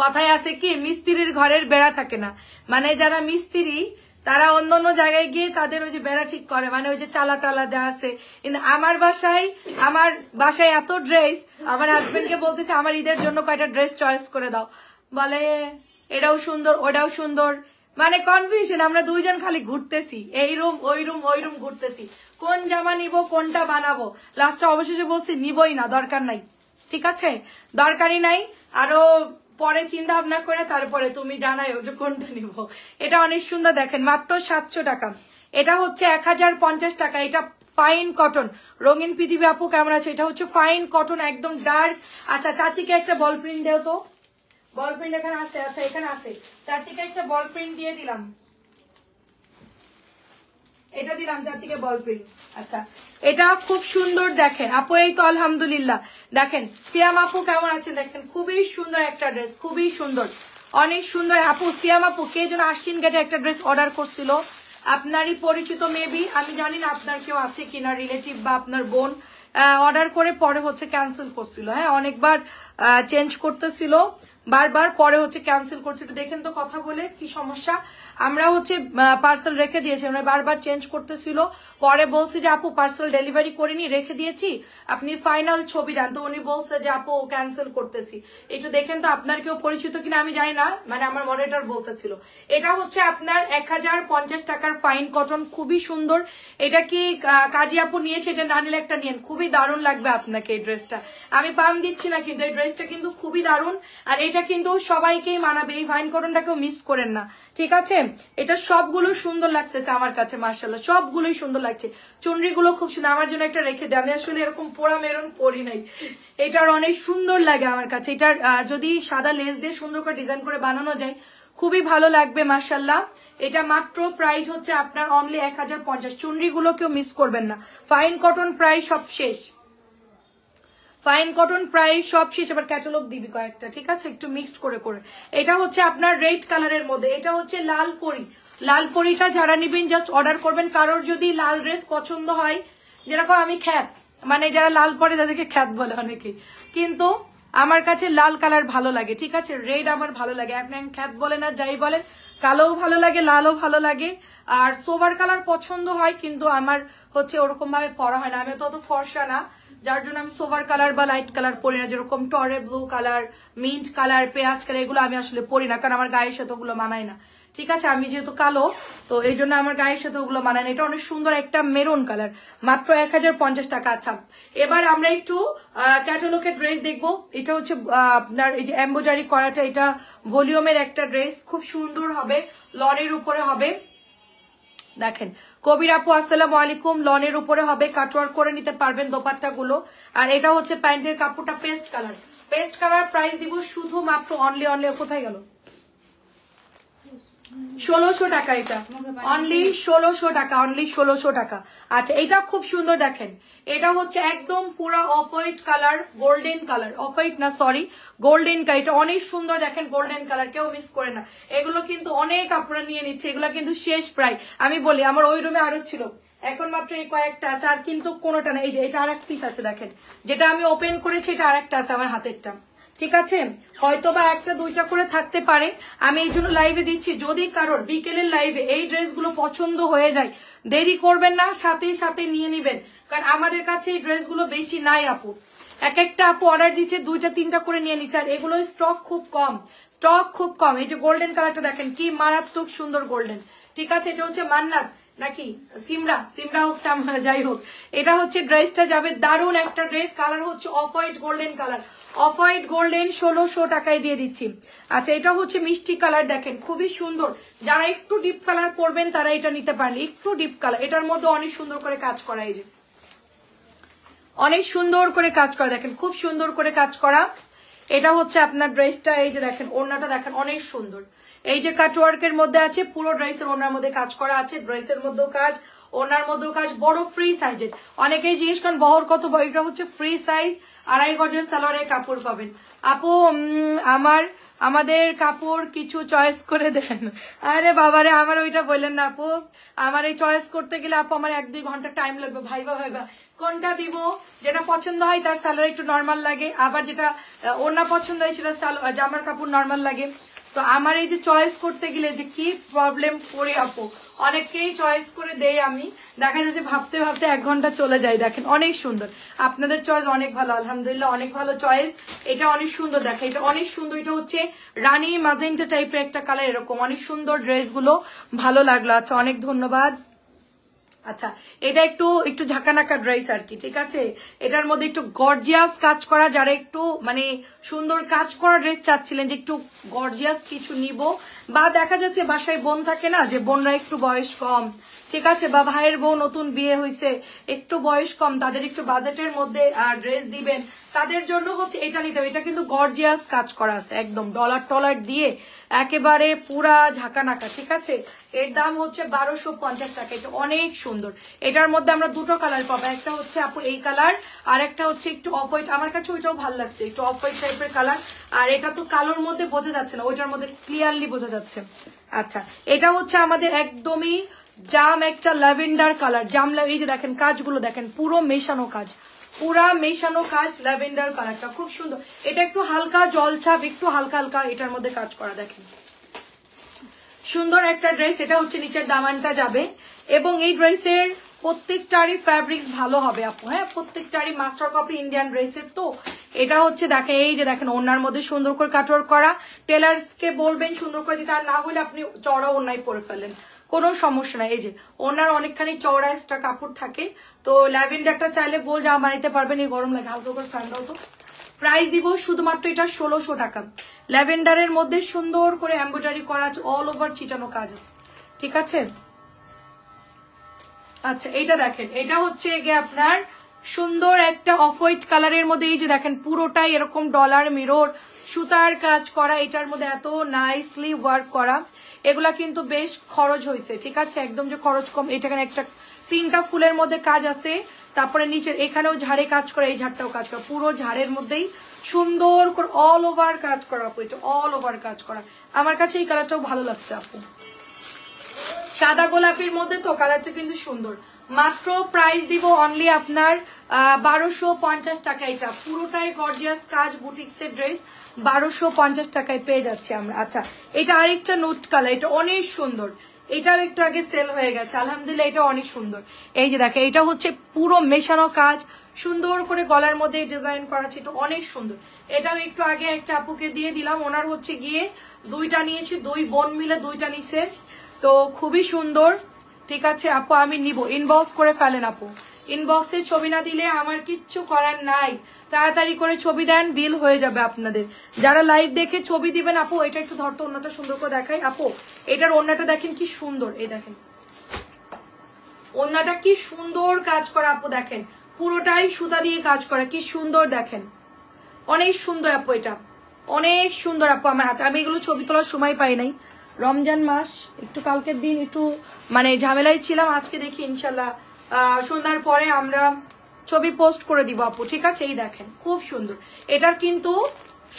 কথায় আছে কি, মিস্ত্রির ঘরের বেড়া থাকে না, মানে যারা মিস্ত্রি তারা অন্য অন্য জায়গায় গিয়ে তাদের ওই যে বেড়া ঠিক করে, মানে ওই যে চালা টালা যা আছে। কিন্তু আমার বাসায় এত ড্রেস, আমার হাজবেন্ডকে বলতেছে আমার ঈদের জন্য কয়টা ড্রেস চয়েস করে দাও, বলে এটাও সুন্দর ওটাও সুন্দর, মানে কনফিউশন। আমরা দুইজন খালি ঘুরতেছি, এই রুম ওই রুম ওই রুম ঘুরতেছি, কোন জামা নিব কোনটা বানাবো। লাস্টে অবশেষে বলছি নিবই না, দরকার নাই। ঠিক আছে, দরকারই নাই, আরো পরে চিন্তা ভাবনা করে তারপরে তুমি জানাই যে কোনটা নিব। এটা অনেক সুন্দর। দেখেন মাত্র 700 টাকা। এটা হচ্ছে 1050 টাকা। এটা ফাইন কটন, রঙিন পৃথিবী আপু কেমন আছে? এটা হচ্ছে ফাইন কটন, একদম ডার্ক। আচ্ছা, চাচিকে একটা বল প্রিন্ট দেও তো, বল প্রিন্ট এখানে আছে। আচ্ছা, এখানে আছে, চাচিকে একটা বল প্রিন্ট দিয়ে দিলাম, এটা দিলাম চাচিকে বল প্রিন্ট। আচ্ছা, এটা খুব সুন্দর। দেখেন আপু, এই তো আলহামদুলিল্লাহ। দেখেন সিয়াম আপু কেমন আছেন? দেখেন খুবই সুন্দর একটা ড্রেস, খুবই সুন্দর, অনেক সুন্দর। আপু সিয়াম আপু কে যেন আশ্বিন গেটে একটা ড্রেস অর্ডার করছিল, আপনারই পরিচিত মেবি, আমি জানি না আপনার কেউ আছে কিনা রিলেটিভ বা আপনার বোন, অর্ডার করে পরে হচ্ছে ক্যান্সেল করছিল। হ্যাঁ, অনেকবার চেঞ্জ করতেছিল, বারবার পরে হচ্ছে ক্যান্সেল করছে। একটু দেখেন তো কথা বলে কি সমস্যা। আমরা হচ্ছে পার্সেল রেখে দিয়েছি, আমরা বারবার চেঞ্জ করতেছিল, পরে বলছি যে আপু পার্সেল ডেলিভারি করিনি, রেখে দিয়েছি, আপনি ফাইনাল ছবি দেন। তো উনি বলছে যে আপু ক্যান্সেল করতেছি। একটু দেখেন তো আপনার কেউ পরিচিত কিনা আমি জানি না, মানে আমার মডারেটর বলতেছিল। এটা হচ্ছে আপনার 1050 টাকার ফাইন কটন, খুবই সুন্দর। এটা কি কাজী আপু নিয়েছে, এটা না নিলে একটা নিয়েন, খুবই দারুণ লাগবে আপনাকে এই ড্রেসটা। আমি পাম দিচ্ছি না, কিন্তু এই ড্রেসটা কিন্তু খুবই দারুণ, আর এটা কিন্তু সবাইকেই মানাবে। এই ফাইন কটনটাকেও মিস করেন না, ঠিক আছে? এটা সবগুলো সুন্দর লাগতেছে আমার কাছে, মাশাআল্লাহ সবগুলোই সুন্দর লাগছে। চুনরিগুলো খুব সুন্দর, আমার জন্য একটা রেখে দেয়, আমি আসলে এরকম পোড়া মেরুন পরি নাই, এটার অনেক সুন্দর লাগে আমার কাছে। এটার যদি সাদা লেস দিয়ে সুন্দর করে ডিজাইন করে বানানো যায় খুবই ভালো লাগবে, মাশাআল্লাহ। এটা মাত্র প্রাইস হচ্ছে আপনার অনলি 1050। চুনরিগুলো কেউ মিস করবেন না। ফাইন কটন প্রাইস সব শেষ, ফাইন কটন প্রাইস সব শেষ। এবার ক্যাটালগ দিবি কয়েকটা, ঠিক আছে, একটু মিক্সড করে করে। এটা হচ্ছে আপনার রেড কালারের মধ্যে, এটা হচ্ছে লাল পরি। লাল পরিটা যারা নিবেন জাস্ট অর্ডার করবেন। কারোর যদি লাল ড্রেস পছন্দ হয়, যেরকম আমি খ্যাত, মানে যারা লাল পরে তাদেরকে খ্যাত বলে অনেকে, কিন্তু আমার কাছে লাল কালার ভালো লাগে, ঠিক আছে, রেড আমার ভালো লাগে। আপনি খ্যাত বলেন আর যাই বলেন, কালোও ভালো লাগে, লালও ভালো লাগে। আর সোবার কালার পছন্দ হয়, কিন্তু আমার হচ্ছে ওরকম ভাবে পরা হয় না, আমি তো অত ফর্সা না, যার জন্য আমি সোভার কালার বা লাইট কালার পরি না। যেরকম টরে ব্লু কালার, মিন্ট কালার, পেঁয়াজ কালার, এগুলো আমি আসলে পরি না, কারণ আমার গায়ের সাথে ওগুলো মানায় না, ঠিক আছে? আমি যেহেতু কালো, তো এই জন্য আমার গায়ের সাথে ওগুলো মানায় না। এটা অনেক সুন্দর একটা মেরুন কালার, মাত্র 1050 টাকা। আচ্ছা, এবার আমরা একটু ক্যাটালগের ড্রেস দেখবো। এটা হচ্ছে আপনার এই যে এমব্রয়ডারি করাটা, এটা ভলিউমের একটা ড্রেস, খুব সুন্দর হবে, লনের উপরে হবে। দেখেন কবির আপু আসসালামু আলাইকুম, লনের উপরে হবে, কাটওয়ার্ক করে নিতে পারবেন দোপাট্টা গুলো। আর এটা হচ্ছে প্যান্টের কাপড়টা paste colour, paste colour. Price দিব শুধুমাত্র অনলি কোথায় গেল, 1600 টাকা। এটা অনলি 1600 টাকা, অনলি 1600 টাকা। আচ্ছা, এটা খুব সুন্দর, দেখেন এটা হচ্ছে একদম পুরা off white colour, golden colour, off white না সরি গোল্ডেন কালার। এটা অনেক সুন্দর, দেখেন গোল্ডেন কালার, কেউ মিস করে না। এগুলো কিন্তু অনেক আপনারা নিয়ে নিচ্ছে, এগুলো কিন্তু শেষ প্রায়। আমি বলি আমার ওই রুমে আরো ছিল, এখন মাত্র এই কয়েকটা আছে, আর কিন্তু কোনোটা না। এই যে এটা আর এক পিস আছে, দেখেন যেটা আমি ওপেন করেছি, এটা আর একটা আছে আমার হাতেরটা, ঠিক আছে? হয়তো বা একটা দুইটা করে থাকতে পারে, আমি এই জন্য লাইভে দিচ্ছি। যদি কারোর বিকেলের লাইভে এই ড্রেসগুলো পছন্দ হয়ে যায়, দেরি করবেন না, সাথে সাথে নিয়ে নিবেন, কারণ আমাদের কাছে এই ড্রেসগুলো বেশি নাই আপু। এক একটা আপু অর্ডার দিচ্ছে, দুইটা তিনটা করে নিয়ে নিচ্ছে, আর এগুলো স্টক খুব কম, স্টক খুব কম। এই যে গোল্ডেন কালারটা দেখেন কি মারাত্মক সুন্দর গোল্ডেন, ঠিক আছে? এটা হচ্ছে মান্নাত নাকি সিমরা হোক যাই হোক, এটা হচ্ছে ড্রেসটা যাবে, দারুণ একটা ড্রেস। কালার হচ্ছে off white golden colour, off white golden, 1600 টাকায় দিয়ে দিচ্ছি। আচ্ছা, এটা হচ্ছে মিষ্টি কালার, দেখেন খুবই সুন্দর। যারা একটু ডিপ কালার পরবেন তারা এটা নিতে পারেন, একটু ডিপ কালার। এটার মধ্যে অনেক সুন্দর করে কাজ করা, এই যে অনেক সুন্দর করে কাজ করা, দেখেন খুব সুন্দর করে কাজ করা। এটা হচ্ছে আপনার ড্রেসটা, এই যে দেখেন ওড়নাটা দেখেন অনেক সুন্দর, এই যে কাটওয়ার্কের মধ্যে আছে, পুরো ড্রেসের ওড়নার মধ্যে কাজ করা আছে, ড্রেসের মধ্যেও কাজ, ওড়নার মধ্যেও কাজ, বড় ফ্রি সাইজের। অনেকেই জিজ্ঞেস করেন বহর কত, এটা হচ্ছে ফ্রি সাইজ, 2.5 গজের সালোয়ারের কাপড় পাবেন। আপু আমাদের কাপড় কিছু চয়েস করে দেন। আরে বাবারে, আমার ওইটা বললেন না আপু, আমার এই চয়েস করতে গেলে আপু আমার 1-2 ঘন্টা টাইম লাগবে, ভাইবা কোনটা দিব। যেটা পছন্দ হয় তার সালোয়ার একটু নর্মাল লাগে, আবার যেটা ওড়না পছন্দ হয় সেটা জামার কাপড় নর্মাল লাগে। তো আমার এই যে চয়েস করতে গেলে যে কি প্রবলেম করি আপু, অনেককেই চয়েস করে দেই আমি, দেখা যাচ্ছে ভাবতে ভাবতে 1 ঘন্টা চলে যায়। দেখেন অনেক সুন্দর, আপনাদের চয়েস অনেক ভালো, আলহামদুলিল্লাহ অনেক ভালো চয়েস। এটা অনেক সুন্দর, দেখেন এটা অনেক সুন্দর, এটা হচ্ছে রানী মাজেন্টা টাইপের একটা কালার, এরকম অনেক সুন্দর ড্রেসগুলো ভালো লাগলো। আচ্ছা, অনেক ধন্যবাদ। আচ্ছা, এটা একটু ঝাঁকানাকা ড্রেস আর কি, ঠিক আছে? এটার মধ্যে একটু গর্জিয়াস কাজ করা, যারা একটু মানে সুন্দর কাজ করা ড্রেস চাচ্ছিলেন যে একটু গর্জিয়াস কিছু নিব, বা দেখা যাচ্ছে বাসায় বোন থাকে না, যে বোনরা একটু বয়স কম, ঠিক আছে, বা ভাইয়ের বউ নতুন বিয়ে হয়েছে, একটু বয়স কম, তাদের একটু বাজেটের মধ্যে ড্রেস দিবেন, তাদের জন্য হচ্ছে এটা নিতে হবে। এটা কিন্তু গর্জিয়াস কাজ করা আছে, একদম ডলার দিয়ে একেবারে পুরা ঝাঁকানাকা, ঠিক আছে? এর দাম হচ্ছে 1250 টাকা। এটা অনেক সুন্দর, এটার মধ্যে আমরা দুটো কালার পাবো, একটা হচ্ছে আপু এই কালার, আর একটা হচ্ছে একটু অফ হোয়াইট, আমার কাছে ওইটাও ভালো লাগছে, একটু অফ হোয়াইট টাইপের কালার। আর এটা তো কালোর মধ্যে বোঝা যাচ্ছে না, ওইটার মধ্যে ক্লিয়ারলি বোঝা যাচ্ছে। আচ্ছা, এটা হচ্ছে আমাদের একদমই জাম একটা ল্যাভেন্ডার কালার, এই যে দেখেন কাজগুলো দেখেন পুরো মেশানো কাজ, পুরা মেশানো কাজ ল্যাভেন্ডার কালারটা খুব সুন্দর। এটা একটু হালকা জলছাপ, একটু হালকা হালকা এটার মধ্যে কাজ করা, দেখেন সুন্দর একটা ড্রেস। এটা হচ্ছে নিচের দামানটা যাবে এবং এই ড্রেসের প্রত্যেকটারই ফ্যাব্রিক্স ভালো হবে আপু, হ্যাঁ প্রত্যেকটারই মাস্টার কপি ইন্ডিয়ান ড্রেসের। তো এটা হচ্ছে দেখেন, এই যে দেখেন ওনার মধ্যে সুন্দর করে কাটওয়ার্ক করা, টেলার্সকে বলবেন সুন্দর করে দিতে, আর না হলে আপনি চড়া ওনায় পরে ফেলেন, কোনো সমস্যা নাই। এই যে ওনার অনেকখানি চওড়া একটা কাপড় থাকে, তো ল্যাভেন্ডারটা চাইলে গোল জামা বানাইতে পারবেন। এই গরম লাগে, হালকা করে ফ্যান দাও তো। প্রাইস দিব শুধুমাত্র এটা 1600 টাকা। ল্যাভেন্ডারের মধ্যে সুন্দর করে এমব্রয়ডারি করা আছে, অল ওভার চিটানো কাজ আছে, ঠিক আছে। আচ্ছা এইটা দেখেন, এটা হচ্ছে গিয়ে আপনার সুন্দর একটা অফ হোয়াইট কালারের মধ্যে, এই যে দেখেন পুরোটাই এরকম ডলার মিরর সুতার কাজ করা, এটার মধ্যে এত নাইসলি ওয়ার্ক করা। এগুলা কিন্তু বেশ খরচ হয়েছে, ঠিক আছে, একদম যে খরচ কম। এটাখানে একটা 3টা ফুলের মধ্যে কাজ আছে, তারপরে নিচের এখানেও ঝাড়ে কাজ করে, এই ঝাড়টাও কাজ করা, পুরো ঝাড়ের মধ্যেই সুন্দর করে অল ওভার কাজ করা আপু, এটা অল ওভার কাজ করা। আমার কাছে এই কালারটাও ভালো লাগছে আপু, সাদা গোলাপির মধ্যে তো কালারটা কিন্তু সুন্দর। মাত্র প্রাইস দিব অনলি আপনার 1250 টাকা। এটা পুরোটাই গর্জিয়াস কাজ, বুটিক্সের ড্রেস 1250 টাকায় পেয়ে যাচ্ছি আমরা। আচ্ছা এটা আরেকটা নোট কালার, এটা অনেক সুন্দর, এটাও একটু আগে সেল হয়ে গেছে আলহামদুলিল্লাহ, এটা অনেক সুন্দর। এই যে দেখে এটা হচ্ছে পুরো মেশানো কাজ, সুন্দর করে গলার মধ্যে ডিজাইন করা আছে, এটা অনেক সুন্দর। এটাও একটু আগে একটা আপুকে দিয়ে দিলাম, ওনার হচ্ছে গিয়ে 2টা নিয়েছি, 2 বোন মিলে 2টা নিছে, তো খুবই সুন্দর, ঠিক আছে আপু আমি নিব। ইনবক্স করে ফেলেন আপু, ইনবক্সে ছবি না দিলে আমার কিচ্ছু করার নাই, তাড়াতাড়ি করে ছবি দেন, বিল হয়ে যাবে আপনাদের। যারা লাইভ দেখে ছবি দিবেন আপু, এটা একটু ধরতো, ওন্নাটা সুন্দর করে দেখাই আপু, এটার ওন্নাটা দেখেন কি সুন্দর, এই দেখেন ওন্নাটা কি সুন্দর কাজ করা আপু, দেখেন পুরোটাই সুতা দিয়ে কাজ করা, কি সুন্দর দেখেন, অনেক সুন্দর আপু, এটা অনেক সুন্দর আপু। আমার হাতে, আমি এগুলো ছবি তোলার সময় পাই নাই, রমজান মাস একটু কালকের দিন একটু মানে ঝামেলায় ছিলাম, আজকে দেখি ইনশাল্লাহ সন্ধ্যার পরে আমরা ছবি পোস্ট করে দিব আপু, ঠিক আছে। এই দেখেন খুব সুন্দর, এটার কিন্তু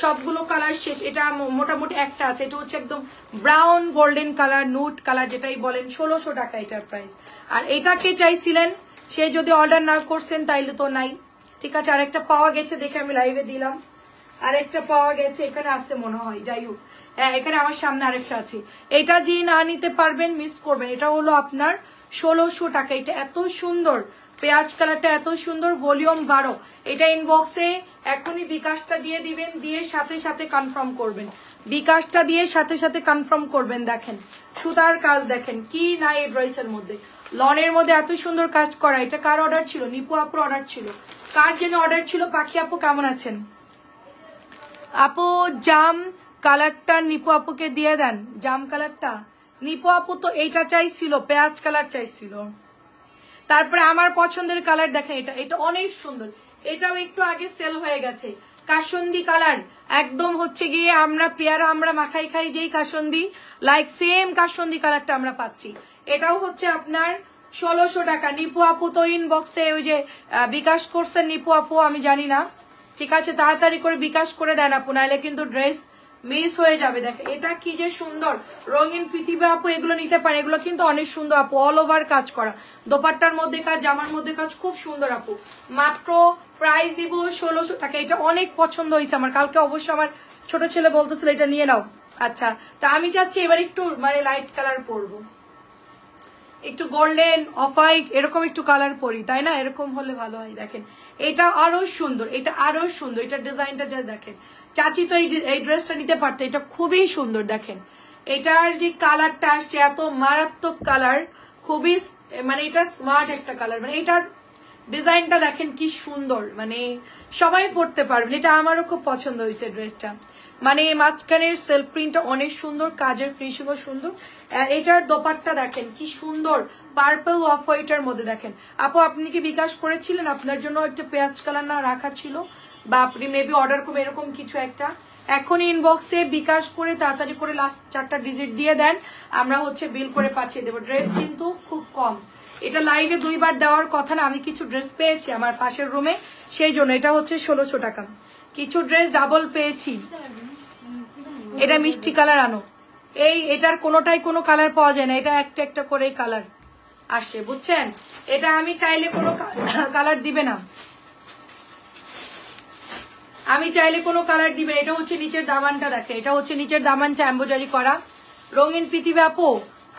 সবগুলো কালার শেষ, এটা মোটামুটি একটা আছে, এটা হচ্ছে একদম ব্রাউন গোল্ডেন কালার, নুট কালার যেটাই বলেন, 1600 টাকা এটার প্রাইস। আর এটাকে চাইছিলেন, সে যদি অর্ডার না করছেন তাইলে তো নাই, ঠিক আছে। আরেকটা পাওয়া গেছে, দেখে আমি লাইভে দিলাম, আরেকটা পাওয়া গেছে, এখানে আছে মনে হয়, যাই হোক হ্যাঁ এখানে আমার সামনে আরেকটা আছে। এটা যে না নিতে পারবেন মিস করবেন, এটা হলো আপনার 1600 টাকা। এটা এত সুন্দর, পেঁয়াজ কালারটা এত সুন্দর, ভলিউম 12। এটা ইনবক্সে এখনই বিকাশটা দিয়ে দিবেন, দিয়ে সাথে সাথে কনফার্ম করবেন, বিকাশটা দিয়ে সাথে সাথে কনফার্ম করবেন। দেখেন সুতার কাজ দেখেন কি না এই ড্রেসের মধ্যে, লনের মধ্যে এত সুন্দর কাজ করা। এটা কার অর্ডার ছিল? নিপু আপুর অর্ডার ছিল। কার জন্য অর্ডার ছিল? পাখি আপু কেমন আছেন? আপু জাম কালারটা নিপু আপুকে দিয়ে দেন, জাম কালারটা। নিপু আপু তো এইটা চাইছিল, পেঁয়াজ কালার চাইছিল। তারপরে আমার পছন্দের কালার দেখেন, এটা এটা অনেক সুন্দর, এটাও একটু আগে সেল হয়ে গেছে, কাসন্দি কালার, একদম হচ্ছে গিয়ে আমরা পেয়ারা আমরা মাখাই খাই যেই কাসন্দি, লাইক সেম কাসন্দি কালারটা আমরা পাচ্ছি। এটাও হচ্ছে আপনার 1600 টাকা। নিপু আপু তো ইনবক্সে ওই যে বিকাশ করছেন নিপু আপু, আমি জানি না, ঠিক আছে তাড়াতাড়ি করে বিকাশ করে দেন আপু, নাহলে কিন্তু ড্রেস মিস হয়ে যাবে। দেখেন এটা কি যে সুন্দর, রঙিন পৃথিবী আপু, এগুলো নিতে পারে, এগুলো কিন্তু অনেক সুন্দর আপু, অল ওভার কাজ করা, দোপাট্টার মধ্যে কাজ, জামার মধ্যে কাজ, খুব সুন্দর আপু। মাত্র প্রাইস দিব 1600 টাকা। এটা অনেক পছন্দ হয়েছে আমার, কালকে অবশ্য আমার ছোট ছেলে বলতেছিল এটা নিয়ে নাও। আচ্ছা তা আমি চাচ্ছি এবার একটু মানে লাইট কালার পরবো, একটু গোল্ডেন অফ হোয়াইট এরকম একটু কালার পরি, তাই না? এরকম হলে ভালো হয়। দেখেন এটা আরো সুন্দর, এটা আরো সুন্দর, এটা ডিজাইনটা যা দেখেন, চাচি তো এই ড্রেসটা নিতে পারতো, এটা খুবই সুন্দর। দেখেন এটার যে কালারটা আসছে এত মারাত্মক কালার, খুবই মানে এটা স্মার্ট একটা কালার, মানে এটার ডিজাইনটা দেখেন কি সুন্দর, মানে সবাই পরতে পারবেন। এটা আমারও খুব পছন্দ হয়েছে ড্রেসটা, মানে মাঝখানের সেলফ প্রিন্টটা অনেক সুন্দর, কাজের ফিনিশিংও সুন্দর। এটার দোপাট্টা দেখেন কি সুন্দর, পার্পল অফ হোয়াইটের মধ্যে। দেখেন আপু আপনি কি বিকাশ করেছিলেন? আপনার জন্য একটা পেঁয়াজ কালার না রাখা ছিল, বা আপনি মেবি অর্ডার করবেন এরকম কিছু একটা। এখন ইনবক্সে বিকাশ করে তাড়াতাড়ি করে লাস্ট 4টা ডিজিট দিয়ে দেন, আমরা হচ্ছে বিল করে পাঠিয়ে দেবো। ড্রেস কিন্তু খুব কম, এটা লাইভে 2বার দেওয়ার কথা না, আমি কিছু ড্রেস পেয়েছি আমার পাশের রুমে, সেই জন্য এটা হচ্ছে 1600 টাকা। কিছু ড্রেস ডাবল পেয়েছি। এটা মিষ্টি কালার আনো, এটার কোনোটাই কোনো কালার পাওয়া যায় না, এটা একটা একটা করে কালার আসে, বুঝছেন? এটা আমি চাইলে কোনো কালার দিবে না, আমি চাইলে কোনো কালার দিবেন। এটা হচ্ছে নিচের দামানটা, দেখে এটা হচ্ছে নিচের দামানটা এমব্রয়ডারি করা রঙিন পৃথিবী আপু।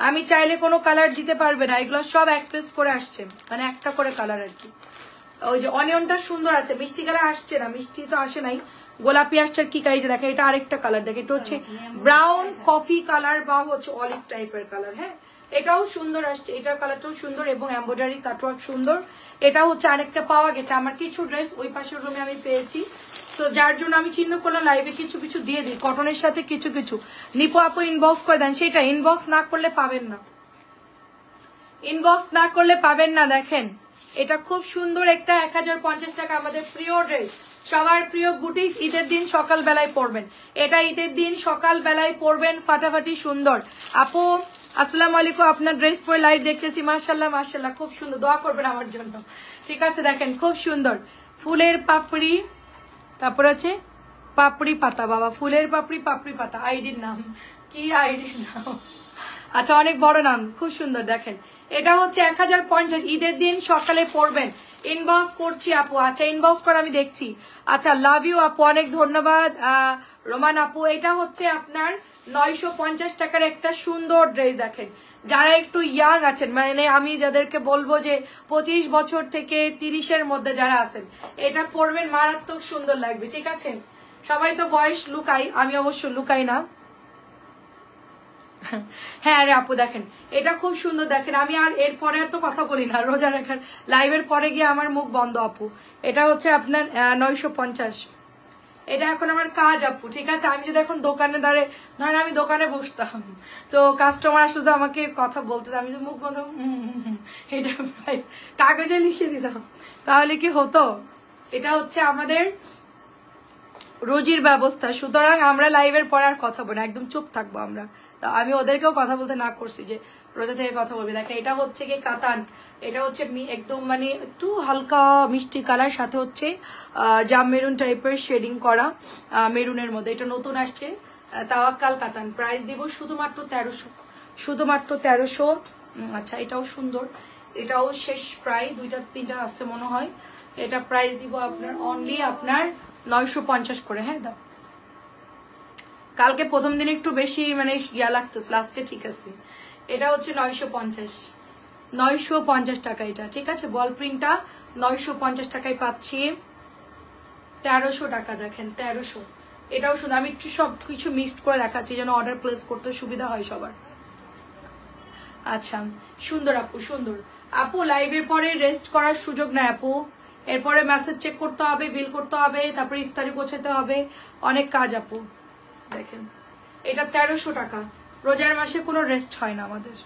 আমি চাইলে কোনো কালার দিতে পারবে না, এগুলো সব এক পিস করে আসছে, মানে একটা করে কালার আর কি। ওই যে অনিয়নটা সুন্দর আছে, মিষ্টি কালার আসছে না, মিষ্টি তো আসে নাই, গোলাপি আসছে কি কাজ দেখে। এটা আরেকটা কালার দেখে, এটা হচ্ছে ব্রাউন কফি কালার বা হচ্ছে অলিভ টাইপের কালার। হ্যাঁ এটাও সুন্দর আসছে, এটার কালারটাও সুন্দর এবং এমব্রয়ডারি কাটওয়ার্ক সুন্দর। এটা হচ্ছে আরেকটা পাওয়া গেছে, আমার কিছু ড্রেস ওই পাশের রুমে আমি পেয়েছি, তো যার জন্য আমি চিহ্ন করলাম লাইভে কিছু কিছু দিয়ে দিই কটনের সাথে কিছু কিছু। নিপো আপু ইনবক্স করে দেন, সেটা ইনবক্স না করলে পাবেন না, ইনবক্স না করলে পাবেন না। দেখেন এটা খুব সুন্দর একটা 1050 টাকা আমাদের প্রিয় ড্রেস, সবার প্রিয় বুটিক্স। ঈদের দিন সকাল বেলায় পরবেন, এটা ঈদের দিন সকাল বেলায় পরবেন, ফাটাফাটি সুন্দর। আপু আসসালামু আলাইকুম, আপনার ড্রেস পরে লাইভ দেখতেছি, মাশাআল্লাহ মাশাআল্লাহ, খুব সুন্দর, দোয়া করবেন আমার জন্য, ঠিক আছে। দেখেন খুব সুন্দর ফুলের পাপড়ি, তারপর আছে পাপড়ি পাতা, বাবা ফুলের পাপড়ি পাপড়ি পাতা, আইডির নাম কি, আইডির নাম আচ্ছা অনেক বড় নাম, খুব সুন্দর। দেখেন এটা হচ্ছে 1050, ঈদের দিন সকালে পরবেন। ইনবক্স করছি আপু, আচ্ছা ইনবক্স করে আমি দেখছি। আচ্ছা লাভ ইউ আপু, অনেক ধন্যবাদ রোমান আপু। এটা হচ্ছে আপনার 950 টাকার একটা সুন্দর ড্রেস। দেখেন যারা একটু ইয়াং আছেন, মানে আমি যাদেরকে বলবো যে 25 বছর থেকে 30-এর মধ্যে যারা আছেন, এটা পরবেন, মারাত্মক সুন্দর লাগবে, ঠিক আছে। সবাই তো বয়স লুকাই, আমি অবশ্য লুকাই না। হ্যাঁ রে আপু দেখেন এটা খুব সুন্দর। দেখেন আমি আর এরপরে আর তো কথা বলি না, রোজা রাখার লাইভের পরে গিয়ে আমার মুখ বন্ধ আপু। এটা হচ্ছে আপনার 950, এটা এখন আমার কাজ আপু, ঠিক আছে। আমি যদি এখন দোকানে দাঁড়ে, ধরেন আমি দোকানে বসতাম, তো কাস্টমার আসলে তো আমাকে কথা বলতে, আমি তো মুখ বন্ধ এটা প্রাইস কাগজে লিখে দিতাম, তাহলে কি হতো। এটা হচ্ছে আমাদের রুজির ব্যবস্থা, সুতরাং আমরা লাইভের পর আর কথা বলি, একদম চুপ থাকবো আমরা। আমি ওদেরকেও কথা বলতে না করছি যে রোজা থেকে কথা বলবি। দেখেন এটা হচ্ছে কি কাতান, এটা হচ্ছে একদম মানে একটু হালকা মিষ্টি কালার, সাথে হচ্ছে জাম মেরুন টাইপের শেডিং করা মেরুনের মধ্যে, এটা নতুন আসছে তাওয়াক্কাল কাতান। প্রাইস দিব শুধুমাত্র 1300, শুধুমাত্র 1300। আচ্ছা এটাও সুন্দর, এটাও শেষ প্রায় 2-3টা আছে মনে হয়। এটা প্রাইস দিব আপনার অনলি আপনার 950 করে। হ্যাঁ দাও, কালকে প্রথম দিন একটু বেশি মানে ইয়া লাগতেছিল, আজকে ঠিক আছে। এটা হচ্ছে 950 টাকা এটা, ঠিক আছে। বল প্রিন্টটা 950 টাকায় পাচ্ছি, 1300 টাকা। দেখেন 1300, এটাও শুধু আমি একটু সবকিছু মিক্সড করে দেখাচ্ছি যেন অর্ডার প্লেস করতে সুবিধা হয় সবার। আচ্ছা সুন্দর আপু, সুন্দর আপু। লাইভের পরে রেস্ট করার সুযোগ নাই আপু, এরপরে মেসেজ চেক করতে হবে, বিল করতে হবে, তারপরে ইফতারি গোছাতে হবে, অনেক কাজ আপু। দেখেন এটা 1300 টাকা, রোজার মাসে কোনো রেস্ট হয় না আমাদের।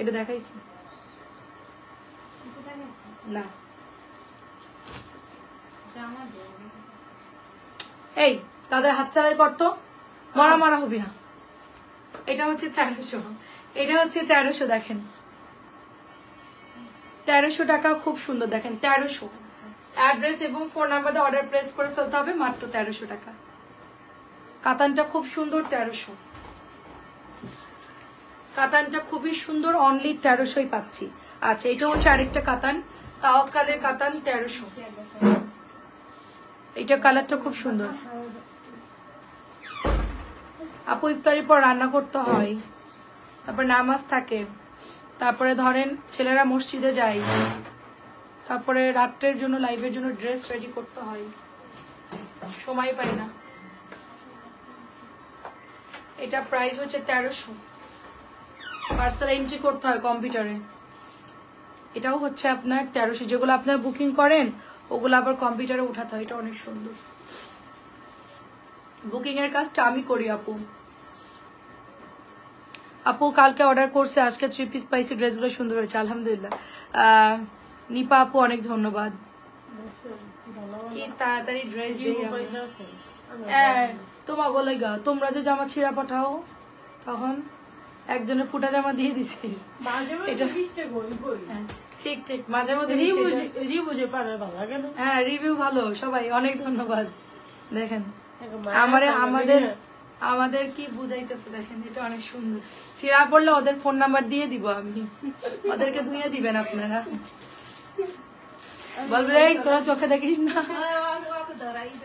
এটা দেখাইছি না, এই তাদের হাত চালাই করতো, মারা মারা হবি না। এটা হচ্ছে 1300, এটা হচ্ছে 1300। দেখেন 1300 টাকা, খুব সুন্দর। দেখেন 1300, অ্যাড্রেস এবং ফোন নাম্বার দিয়ে অর্ডার প্লেস করে ফেলতে হবে, মাত্র 1300 টাকা। কাতানটা খুব সুন্দর, 1300। কাতানটা খুবই সুন্দর, অনলি 1300ই পাচ্ছি। আচ্ছা এটা হচ্ছে আরেকটা কাতান, তাওয়াক্কালের কাতান, 1300। এটা কালারটা খুব সুন্দর আপু। ইফতারির পর রান্না করতে হয়, তারপর নামাজ থাকে, তারপরে ধরেন ছেলেরা মসজিদে যায়, তারপরে রাত্রের জন্য লাইভের জন্য ড্রেস রেডি করতে হয়, সময় পাই না। এটা প্রাইস হচ্ছে 1300, পার্সেল এন্ট্রি করতে হয় কম্পিউটারে। এটাও হচ্ছে আপনার 1300, যেগুলো আপনার বুকিং করেন ওগুলো আবার কম্পিউটারে উঠাতে হয়। এটা অনেক সুন্দর, বুকিং এর কাজটা আমি করি আপু। আপু কালকে অর্ডার করছে, আজকে 3 পিস পাইছি, ড্রেসগুলো সুন্দর হয়েছে আলহামদুলিল্লাহ। নিপা আপু অনেক ধন্যবাদ, কি তাড়াতাড়ি ড্রেস দিয়ে তোমার বলে গা, তোমরা যে জামা ছিঁড়া পাঠাও তখন একজনের ফুটা জামা দিয়ে দিছিস, ঠিক ঠিক মাঝে মধ্যে। হ্যাঁ রিভিউ ভালো, সবাই অনেক ধন্যবাদ। দেখেন আমাদের কি বুঝাইতেছে, দেখেন এটা অনেক সুন্দর। ছিঁড়া পড়লে ওদের ফোন নাম্বার দিয়ে দিব আমি, ওদেরকে ধুয়ে দিবেন আপনারা, বলবে এই তোরা চোখে দেখিস না।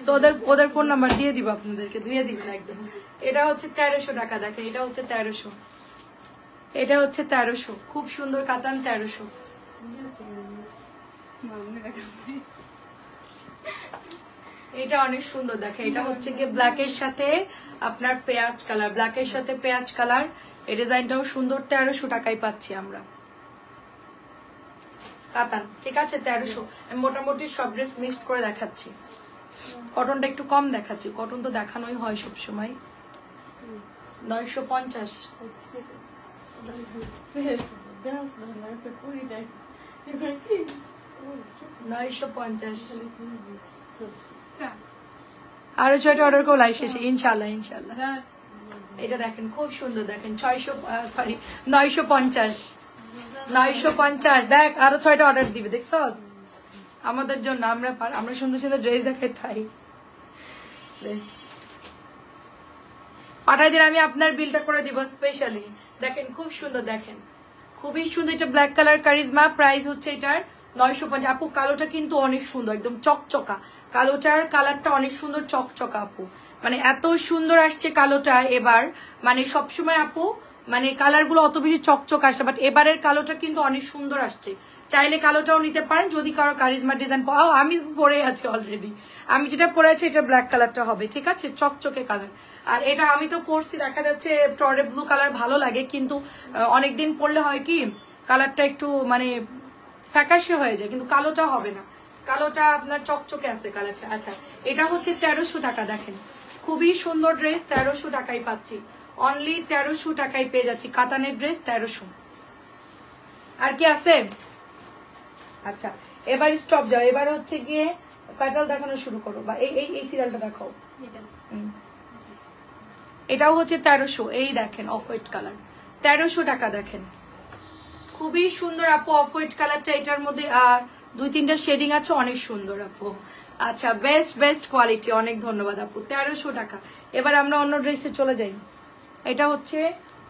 তো ওদের ফোন নাম্বার দিয়ে দিব আপনাদেরকে, দিয়ে দিবেন একদম। এটা হচ্ছে 1300 টাকা, দেখেন এটা হচ্ছে 1300, এটা হচ্ছে 1300, খুব সুন্দর কাতান 1300। এটা অনেক সুন্দর, দেখেন এটা হচ্ছে গিয়ে ব্ল্যাকের সাথে আপনার পেঁয়াজ কালার, ব্ল্যাকের সাথে পেঁয়াজ কালার। এই ডিজাইনটাও সুন্দর, 1300 টাকায় পাচ্ছি আমরা কাতান, ঠিক আছে 1300। আমি মোটামুটি সব ড্রেস মিক্সড করে দেখাচ্ছি, কটনটা একটু কম দেখাচ্ছি, কটন তো দেখানোই হয় সব সময়। 950, 950। আরো 6টা অর্ডার করো লাইভ শেষে ইনশাআল্লাহ, ইনশাআল্লাহ। এটা দেখেন খুব সুন্দর, দেখেন 950, 950। দেখ আরো 6টা অর্ডার দিবে, দেখছস আমাদের জন্য, আমরা সুন্দর সুন্দর ড্রেস দেখাই তাই পাঠাই দিন, আমি আপনার বিলটা করে দিব স্পেশালি। দেখেন খুব সুন্দর, দেখেন খুবই সুন্দর। এটা ব্ল্যাক কালার কারিজমা, প্রাইস হচ্ছে এটার 950। আপু কালোটা কিন্তু অনেক সুন্দর, একদম চকচকা, কালোটার কালারটা অনেক সুন্দর চকচকা আপু, মানে এত সুন্দর আসছে কালোটা এবার, মানে সবসময় আপু মানে কালার গুলো অত বেশি চকচক আসে, বাট এবারের কালোটা কিন্তু অনেক সুন্দর আসছে। চাইলে কালোটাও নিতে পারেন যদি কারো কারিজমা ডিজাইন পাও। আমি পরে আছি অলরেডি, আমি যেটা পরে আছি এটা ব্ল্যাক কালারটা হবে, ঠিক আছে চকচকে কালার। আর এটা আমি তো পরছি, দেখা যাচ্ছে টরে ব্লু কালার ভালো লাগে, কিন্তু অনেকদিন পরলে হয় কি কালারটা একটু মানে ফ্যাকাশে হয়ে যায়, কিন্তু কালোটা হবে না, কালোটা আপনার চকচকে আছে কালারটা। আচ্ছা এটা হচ্ছে 1300 টাকা, দেখেন খুবই সুন্দর ড্রেস, 1300 টাকায় পাচ্ছি, অনলি 1300 টাকায় পেয়ে যাচ্ছি কাতানের ড্রেস 1300। আর কি আছে? আচ্ছা এবার স্টপ যাও, এবার হচ্ছে গিয়ে প্যাটাল দেখানো শুরু করো, বা এই সিরিয়ালটা দেখাও। এটাও হচ্ছে 1300, এই দেখেন অফ হোয়াইট কালার 1300 টাকা, দেখেন খুবই সুন্দর আপু অফ হোয়াইট কালারটা। এটার মধ্যে 2-3টা শেডিং আছে, অনেক সুন্দর আপু। আচ্ছা বেস্ট কোয়ালিটি, অনেক ধন্যবাদ আপু, 1300 টাকা। এবার আমরা অন্য ড্রেসে চলে যাই। এটা হচ্ছে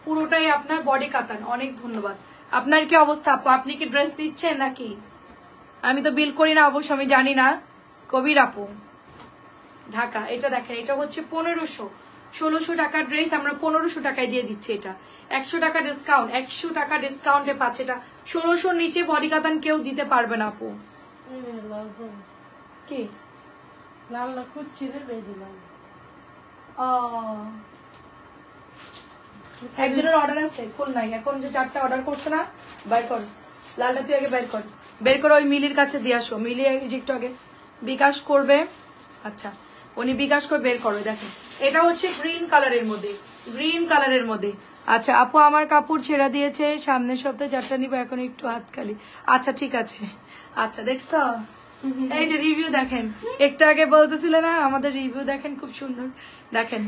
পুরোটাই আপনার বডি কাতান, অনেক ধন্যবাদ। আপনার কি অবস্থা আপু, আপনি কি ড্রেস দিচ্ছেন নাকি? আমি তো বিল করি না অবশ্য, আমি জানি না। কবির আপু ঢাকা, এটা দেখেন এটা হচ্ছে 1500, 1600 টাকার ড্রেস আমরা 1500 টাকায় দিয়ে দিচ্ছি। এটা 100 টাকা ডিসকাউন্ট, 100 টাকা ডিসকাউন্টে পাচ্ছে। এটা 1600 নিচে বডি কাতান কেউ দিতে পারবে না আপু। কি লাল না খুঁজছি রে বেজিলাম, একজনের অর্ডার আছে কোন নাই, এখন যে 4টা অর্ডার করছে না, বাইর কর লালটা, তুই আগে বের কর, ওই মিলির কাছে দিয়ে আসো, মিলি একটু আগে বিকাশ করবে। আচ্ছা উনি বিকাশ করে বের করবে। দেখেন এটা হচ্ছে গ্রিন কালারের মধ্যে, গ্রিন কালারের মধ্যে। আচ্ছা আপু আমার কাপড় ছেড়া দিয়েছে, সামনের সপ্তাহে 4টা নিবো, এখন একটু হাত খালি। আচ্ছা ঠিক আছে। আচ্ছা দেখছ এই যে রিভিউ দেখেন, একটু আগে বলতেছিলে না আমাদের রিভিউ দেখেন খুব সুন্দর, দেখেন।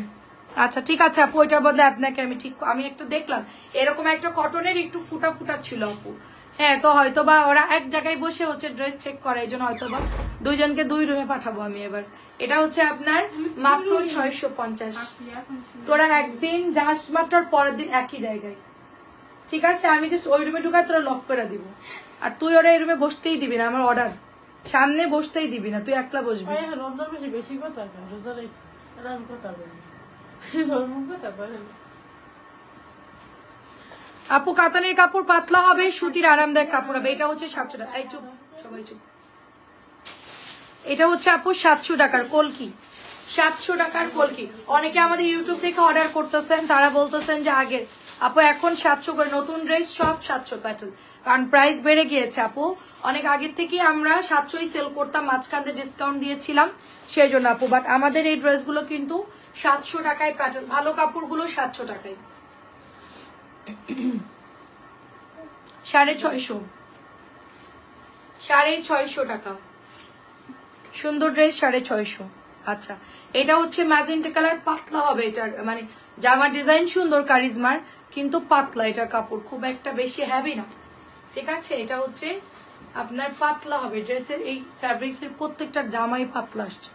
আচ্ছা ঠিক আছে আপু, ওইটার বদলে আপনাকে আমি একটা দেখলাম এরকম একটা কটনের একটু ফুটা ফুটা ছিল আপু, হ্যাঁ তো হয়তো বা ওরা এক জায়গায় বসে হচ্ছে ড্রেস চেক করে, এই জন্য হয়তো বা 2 জনকে 2 রুমে পাঠাবো আমি এবার। এটা হচ্ছে আপনার মাত্র 650। তোরা একদিন যাস মাত্র, পরের দিন একই জায়গায়, ঠিক আছে? আমি জাস্ট ওই রুমে ঢুকায় তোরা লক করে দিব, আর তুই ওরা এই রুমে বসতেই দিবি না, আমার অর্ডার সামনে বসতেই দিবি না, তুই একলা বসবি। বেশি কথা আপু কাতানের কাপড় পাতলা হবে, সুতির আরামদায়ক কাপড় হবে। এটা হচ্ছে 700 টাকা, এই চুপ সবাই চুপ। এটা হচ্ছে আপু 700 টাকার কলকি, 700 টাকার কলকি। অনেকে আমাদের ইউটিউব থেকে অর্ডার করতেছেন, তারা বলতেছেন যে আগের আপু এখন 700 করে, নতুন ড্রেস সব 700 প্যাটার্ন, কারণ প্রাইস বেড়ে গিয়েছে আপু। অনেক আগের থেকে আমরা 700ই সেল করতাম, মাঝখানে ডিসকাউন্ট দিয়েছিলাম সেই জন্য আপু। বাট আমাদের এই ড্রেসগুলো কিন্তু 700 টাকায় প্যাটার্ন, ভালো কাপড়গুলো 700 টাকায়, 650, 650 টাকা সুন্দর ড্রেস, 650। আচ্ছা এটা হচ্ছে ম্যাজেন্টা কালার, পাতলা হবে এটার, মানে জামার ডিজাইন সুন্দর কারিজমার, কিন্তু পাতলা, এটার কাপড় খুব একটা বেশি হেভি না, ঠিক আছে? এটা হচ্ছে আপনার পাতলা হবে ড্রেসের, এই ফ্যাব্রিক্সের প্রত্যেকটা জামাই পাতলা আসছে।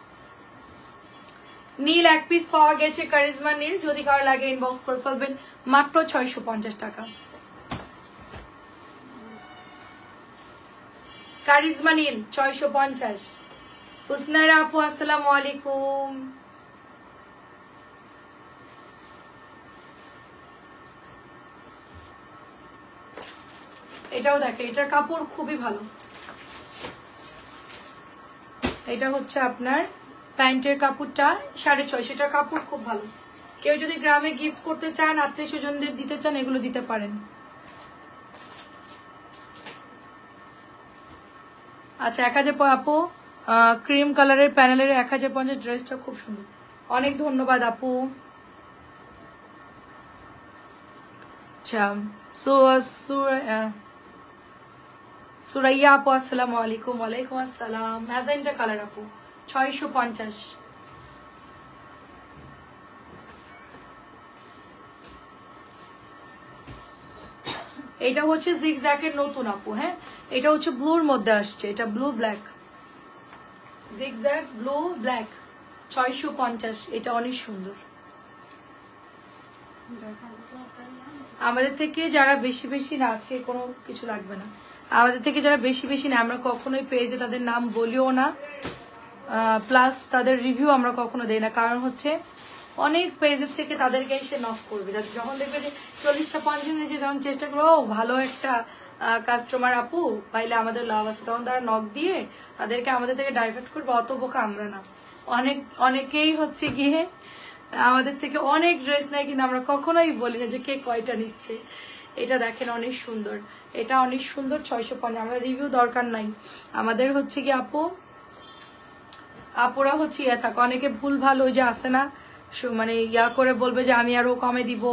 নীল 1 পিস পাওয়া গেছে, কারিজমা নীল, যদি কারো লাগে ইনবক্স করে ফেলবেন, মাত্র 650 টাকা। কারিজমা নীল 650। হুসনারা আপু আসসালামু আলাইকুম। এটাও দেখে, এটার কাপড় খুবই ভালো। এটা হচ্ছে আপনার প্যান্টের কাপড়টা 650, এটার কাপড় খুব ভালো। কেউ যদি গ্রামে গিফট করতে চান, আত্মীয় স্বজনদের দিতে চান, এগুলো দিতে পারেন। আচ্ছা 1000 আপু, ক্রিম কালারের প্যানেলের 1050 ড্রেসটা খুব সুন্দর। অনেক ধন্যবাদ আপু। আচ্ছা সুরাইয়া আপু আসসালামু আলাইকুম। ওয়ালাইকুম আসসালাম। ম্যাজেন্টা কালার আপু 650। এটা হচ্ছে জিগজ্যাগের নতুন আপু। হ্যাঁ, এটা হচ্ছে ব্লুর মধ্যে আসছে, এটা blue black, zigzag blue black 650। এটা অনেক সুন্দর। আমাদের থেকে যারা বেশি বেশি না, আজকে কোনো কিছু লাগবে না, আমাদের থেকে যারা বেশি বেশি না, আমরা কখনোই পেজে তাদের নাম বলিও না, প্লাস তাদের রিভিউ আমরা কখনো দেই না। কারণ হচ্ছে অনেক পেজের থেকে তাদেরকে এসে নক করবে, যখন দেখবে যে 40টা 50 নিচে, যখন চেষ্টা করবো ভালো একটা কাস্টমার আপু পাইলে আমাদের লাভ আছে, তখন তারা নক দিয়ে তাদেরকে আমাদের থেকে ডাইভার্ট করবে। অত বোকা আমরা না। অনেকেই হচ্ছে গিয়ে আমাদের থেকে অনেক ড্রেস নেয়, কিন্তু আমরা কখনোই বলি না যে কে কয়টা নিচ্ছে। এটা দেখেন অনেক সুন্দর, এটা অনেক সুন্দর 650। আমরা রিভিউ দরকার নাই আমাদের। হচ্ছে কি আপুরা হচ্ছে থাকে, অনেকে ভুল ভালো ওই যে আসে না, মানে করে বলবে যে আমি আরো কমে দিব,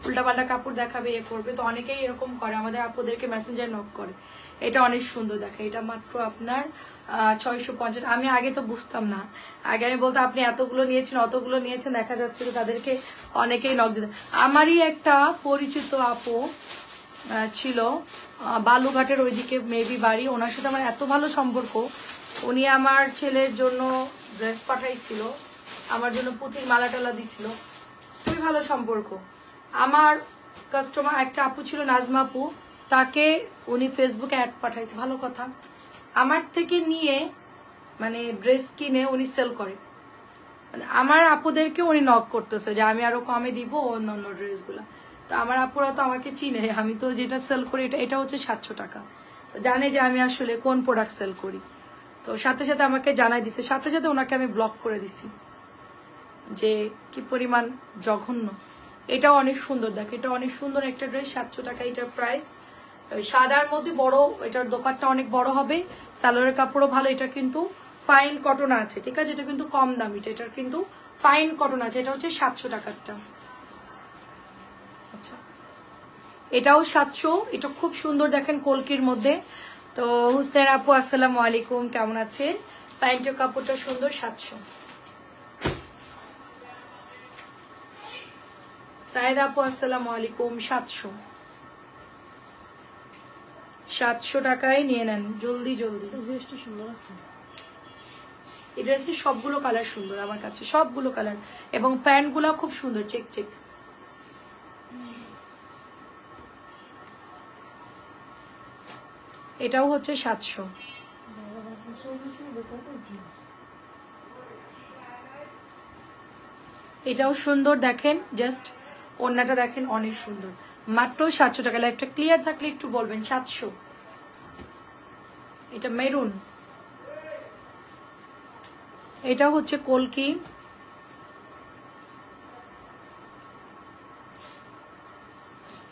উল্টাপাল্টা কাপড় দেখাবে, করবে। তো অনেকেই এরকম করে, আমাদের আপুদেরকে মেসেঞ্জার নক করে। এটা অনেক সুন্দর দেখে, এটা মাত্র আপনার 650। আমি আগে তো বুঝতাম না, আগে আমি বলতো আপনি এতগুলো নিয়েছেন অতগুলো নিয়েছেন, দেখা যাচ্ছে যে তাদেরকে অনেকেই নক দিত। আমারই একটা পরিচিত আপু ছিল বালুঘাটের ওইদিকে মেবি বাড়ি, ওনার সাথে আমার এত ভালো সম্পর্ক, উনি আমার ছেলের জন্য ড্রেস পাঠাইছিল, আমার জন্য পুঁতির মালা টালা দিছিল, খুবই ভালো সম্পর্ক। আমার কাস্টমার একটা আপু ছিল নাজমা আপু, তাকে উনি ফেসবুকে অ্যাড পাঠাইছে, ভালো কথা। আমার থেকে নিয়ে মানে ড্রেস কিনে উনি সেল করে, মানে আমার আপুদেরকে উনি নক করতেছে যে আমি আরো কমে দিব অন্যান্য ড্রেসগুলা। তো আমার আপুরা তো আমাকে চিনে, আমি তো যেটা সেল করি এটা হচ্ছে 700 টাকা, জানে যে আমি আসলে কোন প্রোডাক্ট সেল করি। তো সাথে সাথে আমাকে জানাই দিছে, সাথে সাথে ওনাকে আমি ব্লক করে দিছি, যে কি পরিমাণ জঘন্য। এটাও অনেক সুন্দর, দেখ এটা অনেক সুন্দর একটা ড্রেস, 700 টাকা এটার প্রাইস। সাদার মধ্যে বড়, এটার দোপাট্টা অনেক বড় হবে, সালোয়ারের কাপড়ও ভালো। এটা কিন্তু ফাইন কটন আছে, ঠিক আছে, এটা কিন্তু কম দামি, এটার কিন্তু ফাইন কটন আছে। এটা হচ্ছে 700 টাকারটা। আচ্ছা এটাও 700, এটা খুব সুন্দর দেখেন কলকির মধ্যে। তো হুসনেন আপু আসসালামু আলাইকুম, কেমন আছেন? প্যান্টের কাপড়টা সুন্দর, 700। সাইদ আপু আসসালামু আলাইকুম, 700। 700 টাকায় নিয়ে নেন জলদি জলদি। সুন্দর আছে এই ড্রেসের সবগুলো কালার সুন্দর আমার কাছে, সবগুলো কালার, এবং প্যান্ট গুলা খুব সুন্দর চেক চেক। এটাও হচ্ছে 700। এটাও সুন্দর দেখেন, জাস্ট ওড়নাটা দেখেন অনেক সুন্দর, মাত্র 700 টাকা। লাইফটা ক্লিয়ার থাকলে একটু বলবেন 700। এটা মেরুন, এটা হচ্ছে কলকি,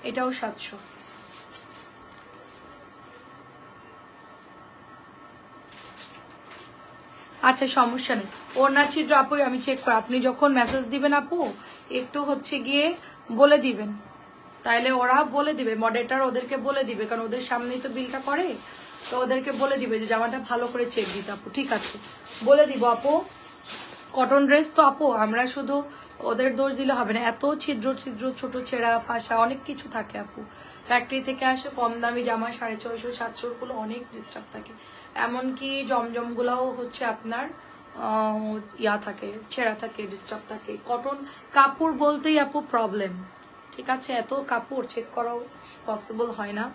এটাও 700। আচ্ছা সমস্যা নেই, ওড়না ছিদ্র আপু আমি চেক করি, আপনি যখন মেসেজ দিবেন আপু একটু হচ্ছে গিয়ে বলে দিবেন, তাইলে ওরা বলে দিবে, মডারেটর ওদেরকে বলে দিবে, কারণ ওদের সামনেই তো বিলটা করে, তো ওদেরকে বলে দিবে যে জামাটা ভালো করে চেক দিতে আপু। ঠিক আছে বলে দিব আপু, কটন ড্রেস তো আপু, আমরা শুধু ওদের দোষ দিলে হবে না, এত ছিদ্র ছিদ্র ছোট ছেঁড়া ফাঁসা অনেক কিছু থাকে আপু। ফ্যাক্টরি থেকে আসে কম দামি জামা 650 700 গুলো অনেক ডিস্টার্ব থাকে, এমনকি জমজম গুলাও হচ্ছে আপনার থাকে, ছেঁড়া থাকে, ডিস্টার্ব থাকে। কটন কাপড় বলতেই আপু প্রবলেম, ঠিক আছে, এত কাপড় চেক করাও পসিবল হয় না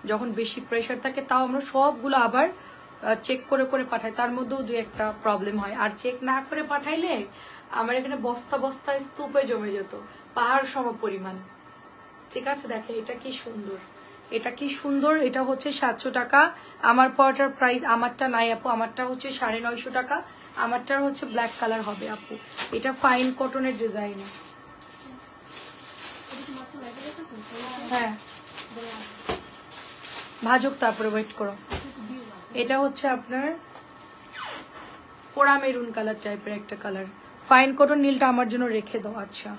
যখন বেশি প্রেশার থাকে। তাও আমরা সবগুলো আবার চেক করে করে পাঠায়, তার মধ্যেও দুই একটা প্রবলেম হয়। আর চেক না করে পাঠাইলে আমার এখানে বস্তা বস্তা স্তূপে জমে যেত, পাহাড় সম পরিমাণ। ঠিক আছে, দেখে এটা কি সুন্দর, এটা কি সুন্দর। এটা হচ্ছে 700 টাকা। আমার পরাটার প্রাইস, আমারটা নাই আপু, আমারটা হচ্ছে 950 টাকা। আমারটার হচ্ছে ব্ল্যাক কালার হবে আপু। এটা ফাইন কটনের ডিজাইন। হ্যাঁ ভাজক, তারপরে ওয়েট করো। এটা হচ্ছে আপনার পোড়া মেরুন কালার টাইপের একটা কালার। ফাইন কটন, নীলটা আমার জন্য রেখে দাও। আচ্ছা,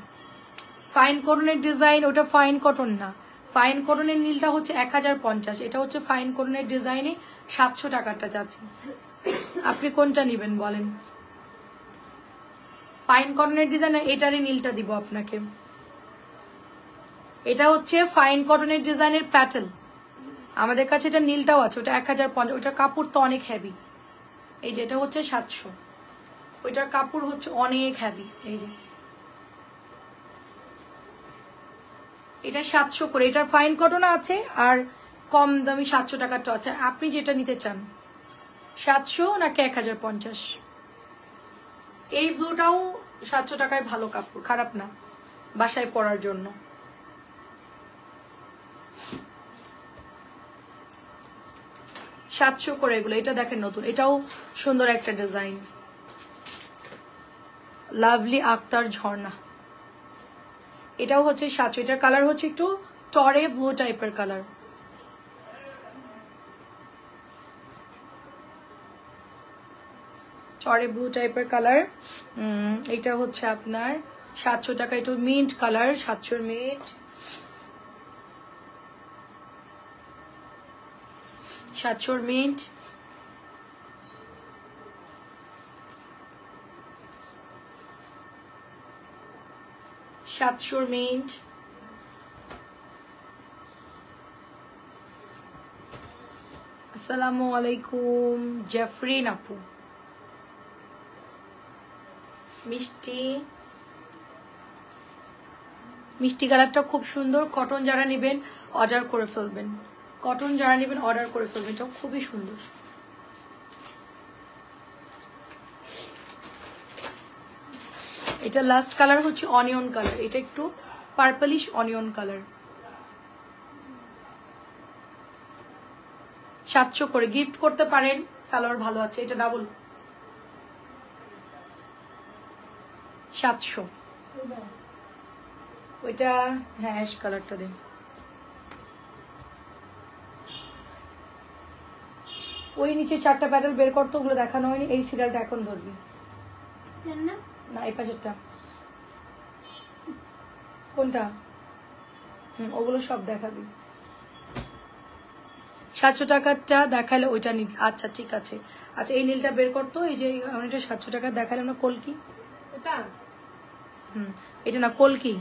ফাইন কটনের ডিজাইন, ওটা ফাইন কটন না। ফাইন কটনের নীলটা হচ্ছে 1050, এটা হচ্ছে ফাইন কটনের ডিজাইনে 700 টাকাটা যাচ্ছে। আপনি কোনটা নেবেন বলেন? ফাইন কটনের ডিজাইন, এটারই নীলটা দিব আপনাকে। এটা হচ্ছে ফাইন কটনের ডিজাইনের প্যাটেল, আমাদের কাছে এটা নীলটাও আছে, ওটা 1050। ওটার কাপড় তো অনেক হেভি। এই যে এটা হচ্ছে 700, ওইটার কাপড় হচ্ছে অনেক হেভি। এই যে এটা 700 করে, এটার ফাইন কটন আছে আর কম দামি 700 টাকারটা আছে। আপনি যেটা নিতে চান, 700 নাকি 1050? এই ব্লুটাও 700 টাকায় ভালো কাপড়, খারাপ না, বাসায় পরার জন্য। সাতশো করে এগুলো। এটা দেখেন নতুন, এটাও সুন্দর একটা ডিজাইন, লাভলি আক্তার ঝর্ণা। এটাও হচ্ছে 700। এটার কালার হচ্ছে একটু টরে ব্লু টাইপের কালার। টরে ব্লু টাইপের কালার। এটা হচ্ছে আপনার 700 টাকা। একটু mint colour, 700 mint, 700 mint. Mint. আসসালামু আলাইকুম জেফরিন আপু। মিষ্টি, মিষ্টি কালারটা খুব সুন্দর। কটন যারা নেবেন অর্ডার করে ফেলবেন, কটন যারা নেবেন অর্ডার করে ফেলবেন, এটা খুবই সুন্দর। এটা লাস্ট কালার হচ্ছে অনিয়ন কালার, এটা একটু পার্পলিশ অনিয়ন কালার। 700 করে গিফট করতে পারেন, সালোয়ার ভালো আছে। এটা ডাবল 700। ওইটা হ্যাঁ অ্যাশ কালারটা দিন। ওই নিচে 4টা প্যাডেল বের করতে, ওগুলো দেখানো হয়নি। এই সিরিয়ালটা এখন ধরবি না, এই পাশেরটা কোনটা? ওগুলো সব দেখাবি। 700 টাকারটা দেখালে ওইটা নীল। আচ্ছা ঠিক আছে। আচ্ছা এই নীলটা বের করতো, এই যে এটা 700 টাকা দেখালাম না, কলকি এটা। এটা না কলকি,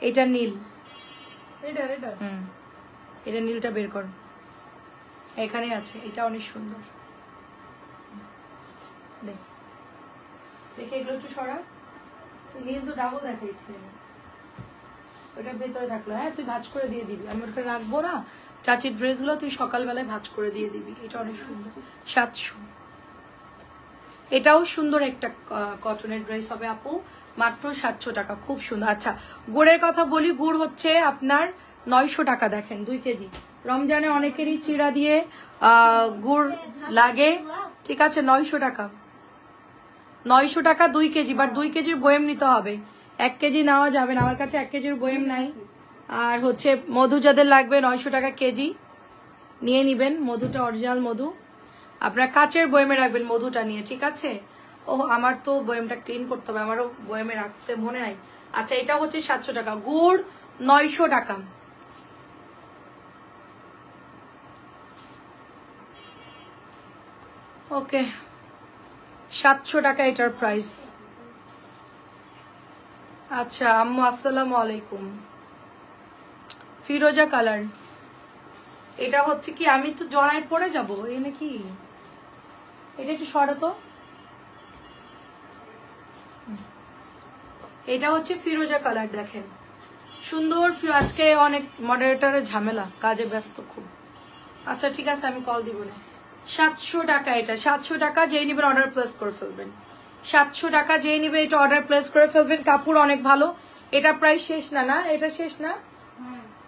এটা নীল। এটা নীলটা বের কর, এখানে আছে। এটা অনেক সুন্দর, দেখে এগুলো একটু সরা। নীল তো ডাবল দেখাইছে, ওটা ভেতরে থাকলো। হ্যাঁ তুই ভাঁজ করে দিয়ে দিবি, আমি ওটা রাখবো না। চাচির ড্রেসগুলো তুই সকালবেলায় ভাঁজ করে দিয়ে দিবি। এটা অনেক সুন্দর। 700। এটাও সুন্দর একটা কটনের ড্রেস হবে আপু, মাত্র 700 টাকা, খুব সুন্দর। আচ্ছা গুড়ের কথা বলি, গুড় হচ্ছে আপনার 900 টাকা। দেখেন 2 কেজি। রমজানে অনেকেরই চিড়া দিয়ে গুড় লাগে, ঠিক আছে। 900 টাকা, 900 টাকা 2 কেজি। বাট 2 কেজির বয়েম নিতে হবে, 1 কেজি নেওয়া যাবে না, আমার কাছে 1 কেজির বয়েম নাই। আর হচ্ছে মধু যাদের লাগবে 900 টাকা কেজি নিয়ে নিবেন। মধুটা অরিজিনাল মধু, আপনার কাচের বয়েমে রাখবেন মধুটা নিয়ে, ঠিক আছে। ও আমার তো বয়েমটা ক্লিন করতে হবে, আমারও বয়েমে রাখতে মনে নাই। আচ্ছা এটা হচ্ছে 700 টাকা, গুড় 900 টাকা। ওকে 700 টাকা এটার প্রাইস। আচ্ছা আম্মু আসসালামু আলাইকুম। ফিরোজা কালার, এটা হচ্ছে কি, আমি তো জড়ায় পড়ে যাবো এই নাকি। এটা একটু সরাতো। এটা হচ্ছে ফিরোজা কালার, দেখেন সুন্দর। আজকে অনেক মডারেটরের ঝামেলা, কাজে ব্যস্ত খুব। আচ্ছা ঠিক আছে, আমি কল দিব না। 700 টাকা এটা, 700 টাকা যেই নেবেন অর্ডার প্লেস করে ফেলবেন। 700 টাকা যেই নেবেন এটা অর্ডার প্লেস করে ফেলবেন। কাপড় অনেক ভালো। এটা প্রাইস শেষ না, না এটা শেষ না,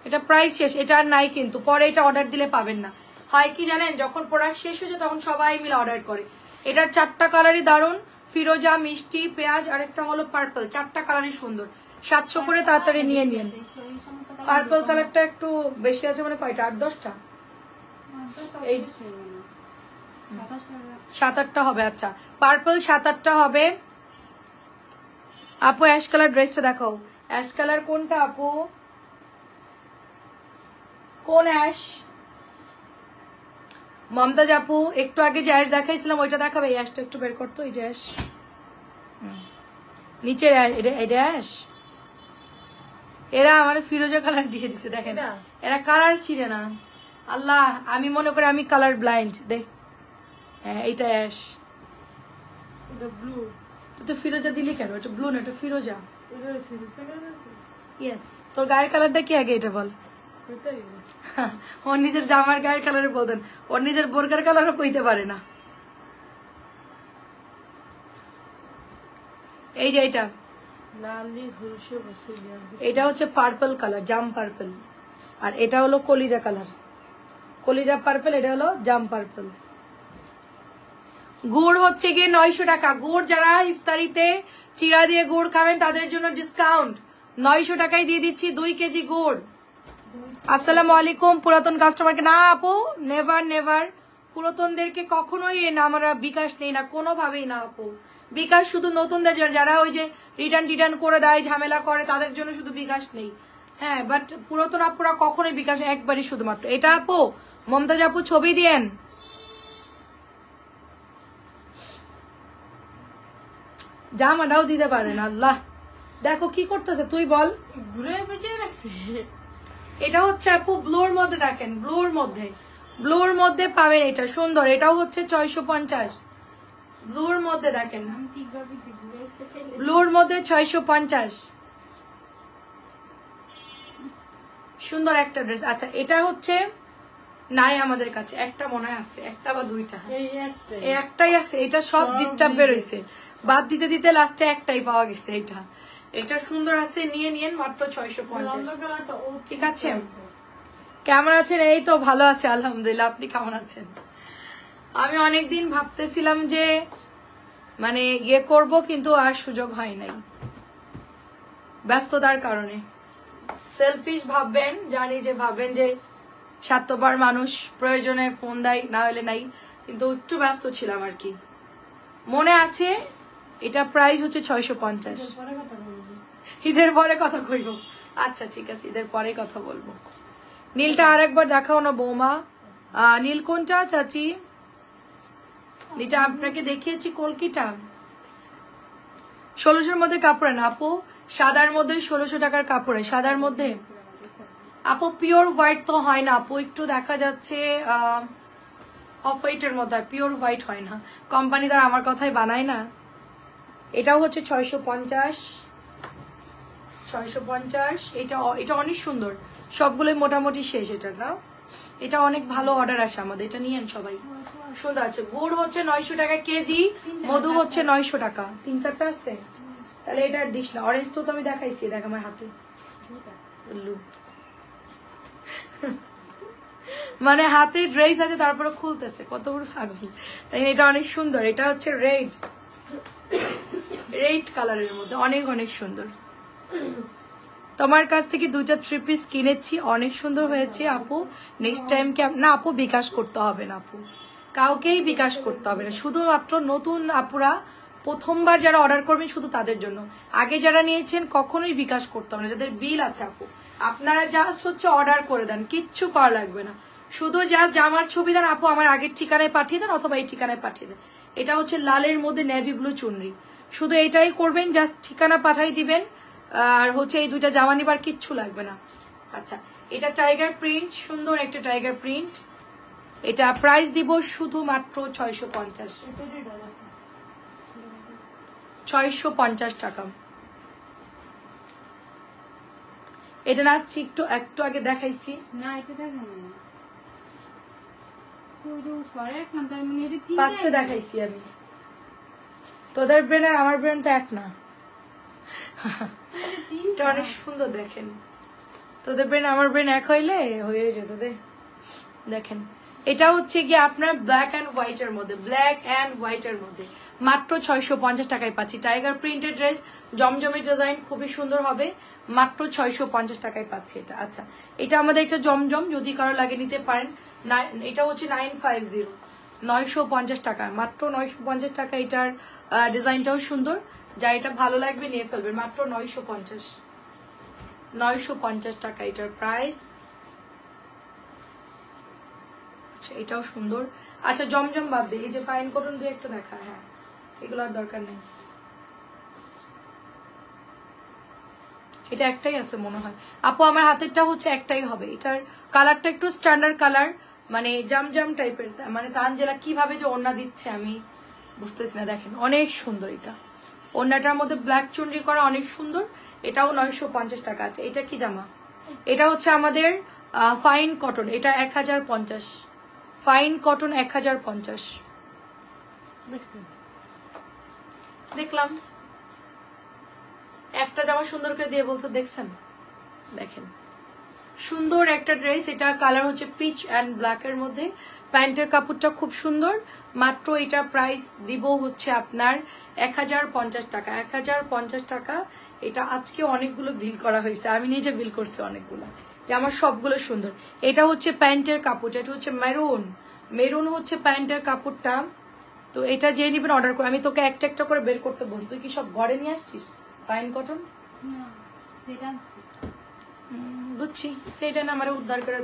এটা প্রাইস শেষ, এটা আর নাই কিন্তু। পরে এটা অর্ডার দিলে পাবেন না। হয় কি জানেন, যখন প্রোডাক্ট শেষ হয়ে যায় তখন সবাই মিলে অর্ডার করে। এটার 4টা কালারই দারুণ, ফিরোজা, মিষ্টি, পেঁয়াজ আর একটা হলো পার্পল। 4টা কালারই সুন্দর। 700 করে তাড়াতাড়ি নিয়ে নিন। পার্পল কালারটা একটু বেশি আছে, মানে কয়টা, 8-10টা, 7-8টা হবে। আচ্ছা পার্পল 7-8টা হবে। আপু অ্যাশ কালার ড্রেসটা দেখাও। অ্যাশ কালার কোনটা আপু, কোন অ্যাশ? মমতাজ আপু একটু আগে যে অ্যাশ দেখাইছিলাম ওইটা দেখাবে। এই অ্যাশটা একটু বের করতো, এই যে অ্যাশ নিচের অ্যাশ, এটা অ্যাশ। এরা আমার ফিরোজা কালার দিয়ে দিছে, দেখেন এরা কালার ছিঁড়ে না। আল্লাহ, আমি মনে করি আমি কালার ব্লাইন্ড। দেখ হ্যাঁ এইটা অ্যাশ, এটা ব্লু। তুই তো ফিরোজা দিলি কেন? এটা ব্লু না, এটা ফিরোজা। ইয়েস, তোর গায়ের কালারটা কি আগে এটা বল। ওর নিজের জামার গায়ের কালারে বলতেন, ওর নিজের বোরকার কালারও কইতে পারে না। এই যে এটা, এটা হচ্ছে পার্পল কালার, জাম পার্পল। আর এটা হলো কলিজা কালার, কলিজা পার্পল। এটা হলো জাম পার্পল। গুড় হচ্ছে গিয়ে 900 টাকা। গুড় যারা ইফতারিতে চিড়া দিয়ে গুড় খাবেন তাদের জন্য ডিসকাউন্ট 900 টাকায় দিয়ে দিচ্ছি 2 কেজি গুড়। আসসালামু আলাইকুম। পুরাতন কাস্টমারকে না আপু, নেভার নেভার, পুরাতনদেরকে কখনোই না আমরা বিকাশ নেই না, কোনোভাবেই না আপু। বিকাশ শুধু নতুনদের জন্য, যারা ওই যে রিটার্ন করে দেয়, ঝামেলা করে, তাদের জন্য শুধু বিকাশ নেই। হ্যাঁ, বাট পুরাতন আপুরা কখনোই বিকাশ একবারই শুধুমাত্র। এটা আপু মমতাজ আপু ছবি দিয়েন। জামাটাও দিতে পারেন। আল্লাহ, দেখো কি করতেছে, তুই বল। ঘুরে বেঁচে রাখছে। এটা হচ্ছে আপু ব্লুর মধ্যে, দেখেন ব্লুর মধ্যে পাবেন। এটা সুন্দর, এটাও হচ্ছে 650। ব্লুর মধ্যে দেখেন, ব্লুর মধ্যে 650। সুন্দর একটা ড্রেস। আচ্ছা এটা হচ্ছে নাই আমাদের কাছে, একটা মনে হয় আছে, একটা বা দুইটা, এই একটাই আছে। এটা সব ডিস্টার্ব বেরোইছে, বাদ দিতে দিতে লাস্টে একটাই পাওয়া গেছে। এটা সুন্দর আছে, নিয়ে নিয়েন, মাত্র 650। ঠিক আছে, কেমন আছেন? এই তো ভালো আছে আলহামদুলিল্লাহ। আপনি কেমন আছেন? আমি অনেকদিন ভাবতেছিলাম যে মানে ইয়ে করব, কিন্তু আর সুযোগ হয় নাই ব্যস্ততার কারণে। সেলফিশ ভাববেন, জানি যে ভাববেন যে স্বার্থপর মানুষ, প্রয়োজনে ফোন দেয়, না হলে নাই, কিন্তু একটু ব্যস্ত ছিলাম আর কি। মনে আছে এটা প্রাইস হচ্ছে 650। ঈদের পরে কথা কইব। আচ্ছা ঠিক আছে, ঈদের পরে কথা বলবো। নীলটা আর একবার দেখাও না বৌমা। নীল কোনটা চাচি? এটা আপনাকে দেখিয়েছি, কলকিটা 1600-র মধ্যে কাপড় না আপু, সাদার মধ্যে 1600 টাকার কাপড়। সাদার মধ্যে আপু পিওর হোয়াইট তো হয় না আপু, একটু দেখা যাচ্ছে অফ হোয়াইটের মধ্যে, পিওর হোয়াইট হয় না। কোম্পানি তার আমার কথাই বানায় না। এটাও হচ্ছে 650। এটা অনেক সুন্দর, সবগুলোই মোটামুটি শেষ। এটা না, এটা অনেক ভালো অর্ডার আসে আমাদের, এটা নিয়েন সবাই। সুন্দর আছে। গুড় হচ্ছে 900 টাকা কেজি, মধু হচ্ছে 900 টাকা। 3-4টা আছে, তাহলে এটা আর দিস না। অরেঞ্জ তো আমি দেখাইছি, দেখ আমার হাতে, মানে হাতে ড্রেস আছে তারপরে খুলতেছে, কত বড় ছাগল। এটা অনেক সুন্দর, এটা হচ্ছে রেড কালারের মধ্যে, অনেক অনেক সুন্দর। তোমার কাছ থেকে 2টা 3 পিস কিনেছি, অনেক সুন্দর হয়েছে আপু। নেক্সট টাইম না আপু, বিকাশ করতে হবে না আপু, কাউকেই বিকাশ করতে হবে না, শুধুমাত্র নতুন আপুরা প্রথমবার যারা অর্ডার করবেন শুধু তাদের জন্য। আগে যারা নিয়েছেন কখনোই বিকাশ করতে হবে না, যাদের বিল আছে আপু, আপনারা জাস্ট হচ্ছে অর্ডার করে দেন, কিচ্ছু করা লাগবে না। শুধু জাস্ট জামার ছবি দেন আপু, আমার আগের ঠিকানায় পাঠিয়ে দেন অথবা এই ঠিকানায় পাঠিয়ে দেন। এটা হচ্ছে লালের মধ্যে নেভি ব্লু চুনরি, শুধু এটাই করবেন, জাস্ট ঠিকানা পাঠাই দিবেন। আর হচ্ছে এই 2টা জামা নিবার কিচ্ছু লাগবে না। আচ্ছা এটা টাইগার প্রিন্ট, সুন্দর একটা টাইগার প্রিন্ট। এটা প্রাইস দিব শুধুমাত্র 650 টাকা। এটা না একটু আগে দেখাইছি না, এটা দেখেন ফার্স্টে দেখাইছি আমি। তোদের ব্রেন আর আমার ব্রেন তো এক না। এটা অনেক সুন্দর দেখেন, তোদের ব্রেন আমার ব্রেন এক হইলে হয়ে যেত। দেখেন এটা হচ্ছে গিয়ে আপনার ব্ল্যাক অ্যান্ড হোয়াইটের মধ্যে, ব্ল্যাক অ্যান্ড হোয়াইটের মধ্যে মাত্র 650 টাকায় পাচ্ছি। টাইগার প্রিন্টেড ড্রেস, জমজমের ডিজাইন খুবই সুন্দর হবে, মাত্র 650 টাকায় পাচ্ছি এটা। আচ্ছা, এটা আমাদের একটা জমজম, যদি কারো লাগে নিতে পারেন। এটা হচ্ছে 950, 950 টাকা, মাত্র 950 টাকা। এটার ডিজাইনটাও সুন্দর, যার এটা ভালো লাগবে নিয়ে ফেলবেন, মাত্র 950 টাকা এটার প্রাইস। আচ্ছা, এটাও সুন্দর। আচ্ছা, জমজম বাদ দিই, এই যে ফাইন কটন দিয়ে একটা দেখা। হ্যাঁ, এগুলো আর দরকার নেই, এটা একটাই আছে মনে হয় আপু, আমার হাতেরটা হচ্ছে একটাই হবে। এটার কালারটা একটু স্ট্যান্ডার্ড কালার, মানে জামজাম টাইপের, মানে তানজেলা কিভাবে যে ওড়না দিচ্ছে আমি বুঝতেছি না। দেখেন অনেক সুন্দর এটা, ওড়নাটার মধ্যে ব্ল্যাক চুনরি করা, অনেক সুন্দর। এটাও 950 টাকা আছে। এটা কি জামা? এটা হচ্ছে আমাদের ফাইন কটন, এটা 1050, ফাইন কটন 1050। দেখলাম একটা জামা সুন্দর করে দিয়ে বলতে, দেখছেন? দেখেন সুন্দর একটা ড্রেস, এটা কালার হচ্ছে পিচ অ্যান্ড ব্ল্যাক এর মধ্যে, প্যান্টের কাপড়টা খুব সুন্দর। মাত্র এটা প্রাইস দিব হচ্ছে আপনার 1050 টাকা, 1050 টাকা। এটা আজকে অনেকগুলো বিল করা হয়েছে, আমি নিজে বিল করছি অনেকগুলো, যে আমার সবগুলো সুন্দর। এটা হচ্ছে প্যান্টের কাপড়, এটা হচ্ছে মেরুন, মেরুন হচ্ছে প্যান্টের কাপড়টা। তো এটা যে নিবেন অর্ডার করে, আমি তোকে একটা একটা করে বের করতে বলছি, তুই কি সব ঘরে নিয়ে আসছিস ফাইন কটন? বুঝছি, সেটা না আমার উদ্ধার করে।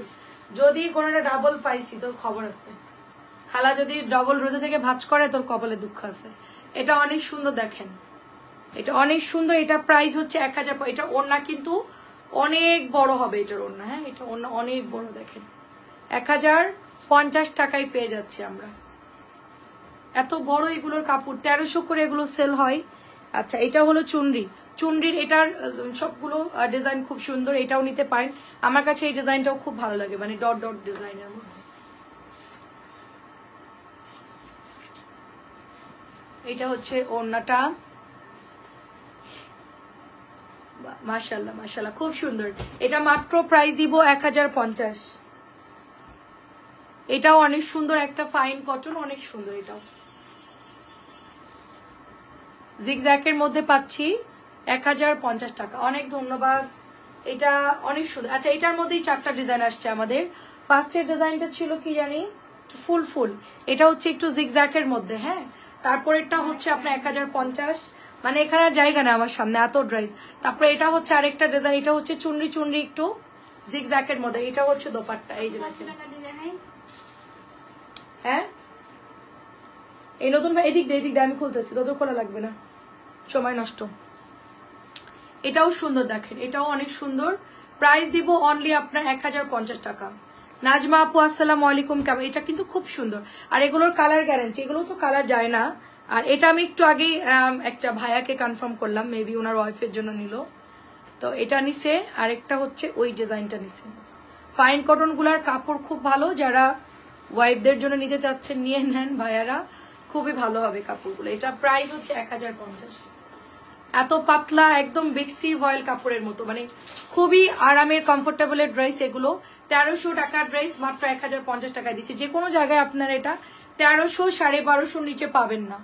যদি কোনোটা ডাবল পাইছি তোর খবর আছে, খালা যদি ডবল রোজা থেকে ভাজ করে তোর কপালে দুঃখ আছে। এটা অনেক সুন্দর, দেখেন এটা অনেক সুন্দর। এটা প্রাইস হচ্ছে 1000। এটা ওড়না কিন্তু অনেক বড় হবে এটার ওড়না, হ্যাঁ এটা ওড়না অনেক বড়। দেখেন 1050 টাকায় পেয়ে যাচ্ছি আমরা, এত বড় এগুলোর কাপড়, 1300 করে এগুলো সেল হয়। আচ্ছা, এটা হলো চুনরি, চুনরির এটার সবগুলো ডিজাইন খুব সুন্দর, এটাও নিতে পারেন। আমার কাছে এই ডিজাইনটাও খুব ভালো লাগে, মানে ডট ডট ডিজাইনের মধ্যে। এটা হচ্ছে ওড়নাটা, মাশাআল্লাহ মাশাআল্লাহ খুব সুন্দর। এটা মাত্র প্রাইস দিব 1050। এটাও অনেক সুন্দর, একটা ফাইন কটন, অনেক সুন্দর। এটাও জিগজ্যাকের মধ্যে পাচ্ছি 1050 টাকা। অনেক ধন্যবাদ, এটা অনেক সুন্দর। আচ্ছা, এটার মধ্যেই 4টা ডিজাইন আসছে আমাদের। ফার্স্টের ডিজাইনটা ছিল কি জানি, ফুল ফুল, এটা হচ্ছে একটু জিগজ্যাকের মধ্যে, হ্যাঁ। তারপরেরটা হচ্ছে আপনার 1050, মানে এখানে জায়গা না আমার সামনে এত ড্রেস। তারপরে এটা হচ্ছে আরেকটা ডিজাইন, এটা হচ্ছে চুনরি চুনরি একটু জিগজ্যাকের মধ্যে, এটা হচ্ছে দোপাট্টা। এই যে দেখেন, হ্যাঁ এই নতুন, এদিক দিয়ে আমি খুলতেছি, তোদের খোলা লাগবে না, সময় নষ্ট। এটাও সুন্দর, দেখেন এটাও অনেক সুন্দর। প্রাইস দিব অনলি আপনার 1050 টাকা। নাজমা আপু আসসালামু আলাইকুম, কেমন? এটা কিন্তু খুব সুন্দর, আর এগুলোর কালার গ্যারান্টি, এগুলো তো কালার যায় না। আর এটা আমি একটু আগেই একটা ভাইয়াকে কনফার্ম করলাম, মেবি ওনার ওয়াইফের জন্য নিল, তো এটা নিছে। আরেকটা হচ্ছে ওই ডিজাইনটা নিছে। ফাইন কটন গুলার কাপড় খুব ভালো, যারা ওয়াইফদের জন্য নিতে চাচ্ছেন নিয়ে নেন ভাইয়ারা, খুবই ভালো হবে কাপড়গুলো। এটা প্রাইস হচ্ছে 1050। এত পাতলা, একদম বিক্সি ভয়েল কাপড়ের মতো, মানে খুবই আরামের কমফোর্টেবলের ড্রেস এগুলো। 1300 টাকার ড্রেস মাত্র 1050 টাকায় দিচ্ছে। যে কোনো জায়গায় আপনারা এটা 1300, 1250 নিচে পাবেন না।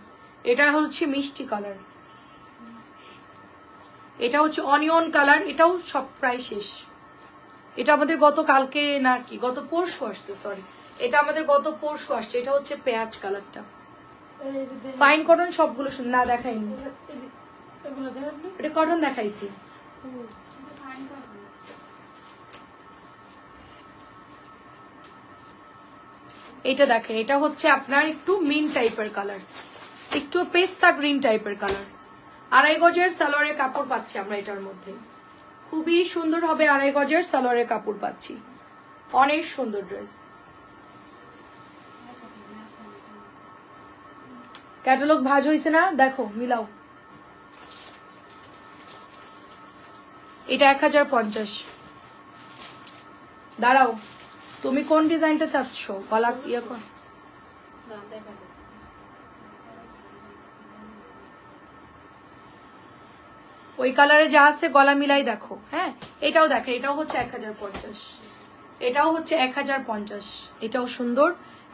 এটা হচ্ছে মিষ্টি কালার, এটা হচ্ছে অনিয়ন কালার, এটাও সব প্রায় শেষ। এটা আমাদের গত কালকে না কি গত পরশু আসছে, সরি এটা আমাদের গত পরশু আসছে। এটা হচ্ছে পেঁয়াজ কালারটা। ফাইন কটন সবগুলো না দেখাইনি, এটা কটন দেখাইছি। এটা দেখেন, এটা হচ্ছে আপনার একটু মিন টাইপের কালার, একটু পেস্তা গ্রিন টাইপের কালার। 2.5 গজের সালোয়ারের কাপড় পাচ্ছি আমরা এটার মধ্যে, খুবই সুন্দর হবে। 2.5 গজের সালোয়ারের কাপড় পাচ্ছি, অনেক সুন্দর ড্রেস। ক্যাটালগ ভাঁজ হয়েছে না, দেখো মিলাও। এটা 1050। দাঁড়াও, তুমি কোন ডিজাইনটা চাচ্ছ? গলা ইয়ে কর, ওই কালারে যা আছে গলা মিলাই দেখো। হ্যাঁ, এটাও দেখেন, এটাও হচ্ছে 1050, এটাও হচ্ছে 1050, এটাও সুন্দর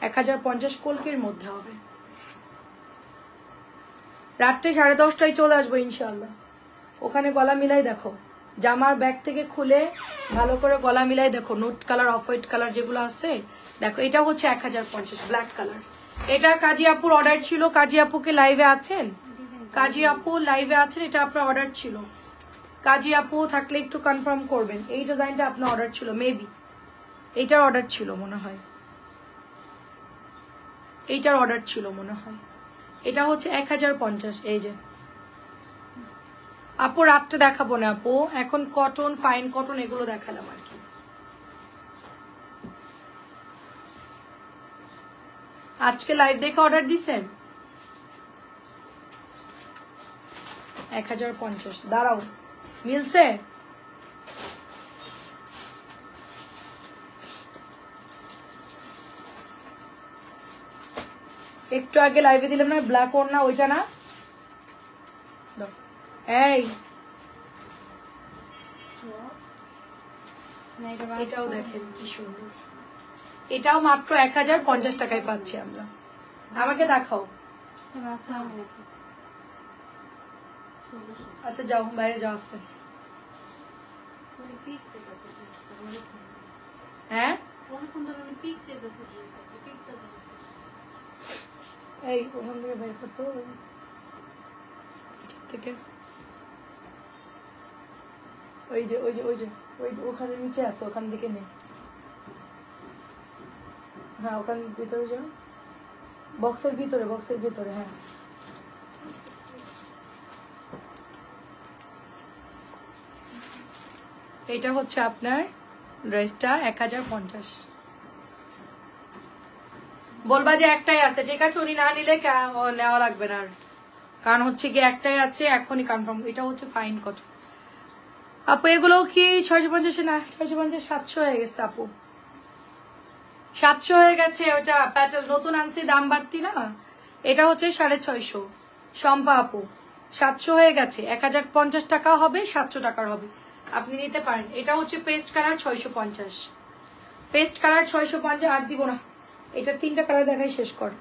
1050 কলকির মধ্যে হবে। রাত্রে 10:30টায় চলে আসবো ইনশাল্লাহ। ওখানে গলা মিলাই দেখো, জামার ব্যাগ থেকে খুলে ভালো করে গলা মিলাই দেখো, note colour, off white colour যেগুলো আছে দেখো। এটা হচ্ছে 1050 ব্ল্যাক কালার। এটা কাজী আপুর অর্ডার ছিল। কাজী আপুকে লাইভে আছেন? কাজী আপু লাইভে আছেন? এটা আপনার অর্ডার ছিল। কাজী আপু থাকলে একটু কনফার্ম করবেন। এই ডিজাইনটা আপনার অর্ডার ছিল, মেবি এইটার অর্ডার ছিল মনে হয়, এইটার অর্ডার ছিল মনে হয়। এটা হচ্ছে 1050। এই যে আপু রাত্রে দেখাবো না আপু, এখন কটন, ফাইন কটন এগুলো দেখালাম আর কি। আজকে লাইভ দেখে অর্ডার দিছেন? 1050। দাঁড়াও, মিলছে? একটু আগে লাইভে দিলাম না ব্ল্যাক ওড়না, ওইটা না? এই এটাও দেখেন কি সুন্দর, এটাও মাত্র 1050 টাকায় পাচ্ছি আমরা। আমাকে দেখাও। আচ্ছা যাও, বাইরে যাও। আসছে হ্যাঁ, এই ওখান থেকে বের করতে হবে থেকে। ওই যে ওই যে ওই যে ওই ওখানে নিচে আছে, ওখান থেকে নেই। হ্যাঁ, ওখান ভিতরে যাও, বক্সের ভিতরে, বক্সের ভিতরে। হ্যাঁ, এটা হচ্ছে আপনার ড্রেসটা 1050। বলবা যে একটাই আছে, ঠিক আছে, উনি না নিলে নেওয়া লাগবে না আর, কারণ হচ্ছে কি একটাই আছে, এখনই কনফার্ম। এটা হচ্ছে ফাইন কটন আপু। এগুলো কি 650 না? 650 700 হয়ে গেছে আপু, 700 হয়ে গেছে। ওটা প্যাটেল নতুন আনছি, দাম বাড়তি না। এটা হচ্ছে 650 শম্পা আপু, 700 হয়ে গেছে। 1050 টাকা হবে, 700 টাকার হবে, আপনি নিতে পারেন। এটা হচ্ছে পেস্ট কালার 650, পেস্ট কালার 650। আর দিব না, এটা 3টা কালার দেখাই শেষ কর।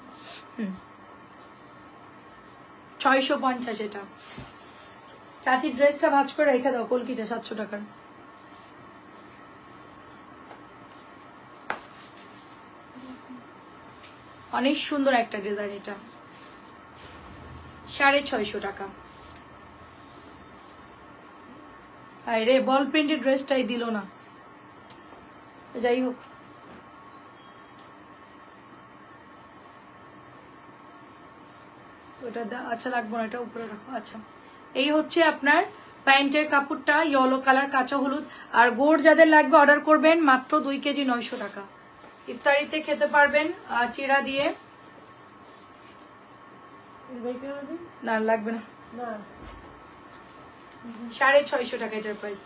650 এটা। চাচির ড্রেসটা ভাঁজ করে রেখে দাও, কলকিটা 700 টাকার। অনেক সুন্দর একটা ডিজাইন, এটা 650 টাকা। আরে বল প্রিন্টেড ড্রেসটাই দিল না, যাই হোক। ওটা আচ্ছা লাগবে না, এটা উপরে রাখো। আচ্ছা, এই হচ্ছে আপনার প্যান্টের কাপড়টা, ইয়েলো কালার, কাঁচা হলুদ। আর গোড় যাদের লাগবে অর্ডার করবেন, মাত্র 2 কেজি 900 টাকা। ইফতারিতে খেতে পারবেন চিড়া দিয়ে। না লাগবে না, 650 টাকা এটার প্রাইস।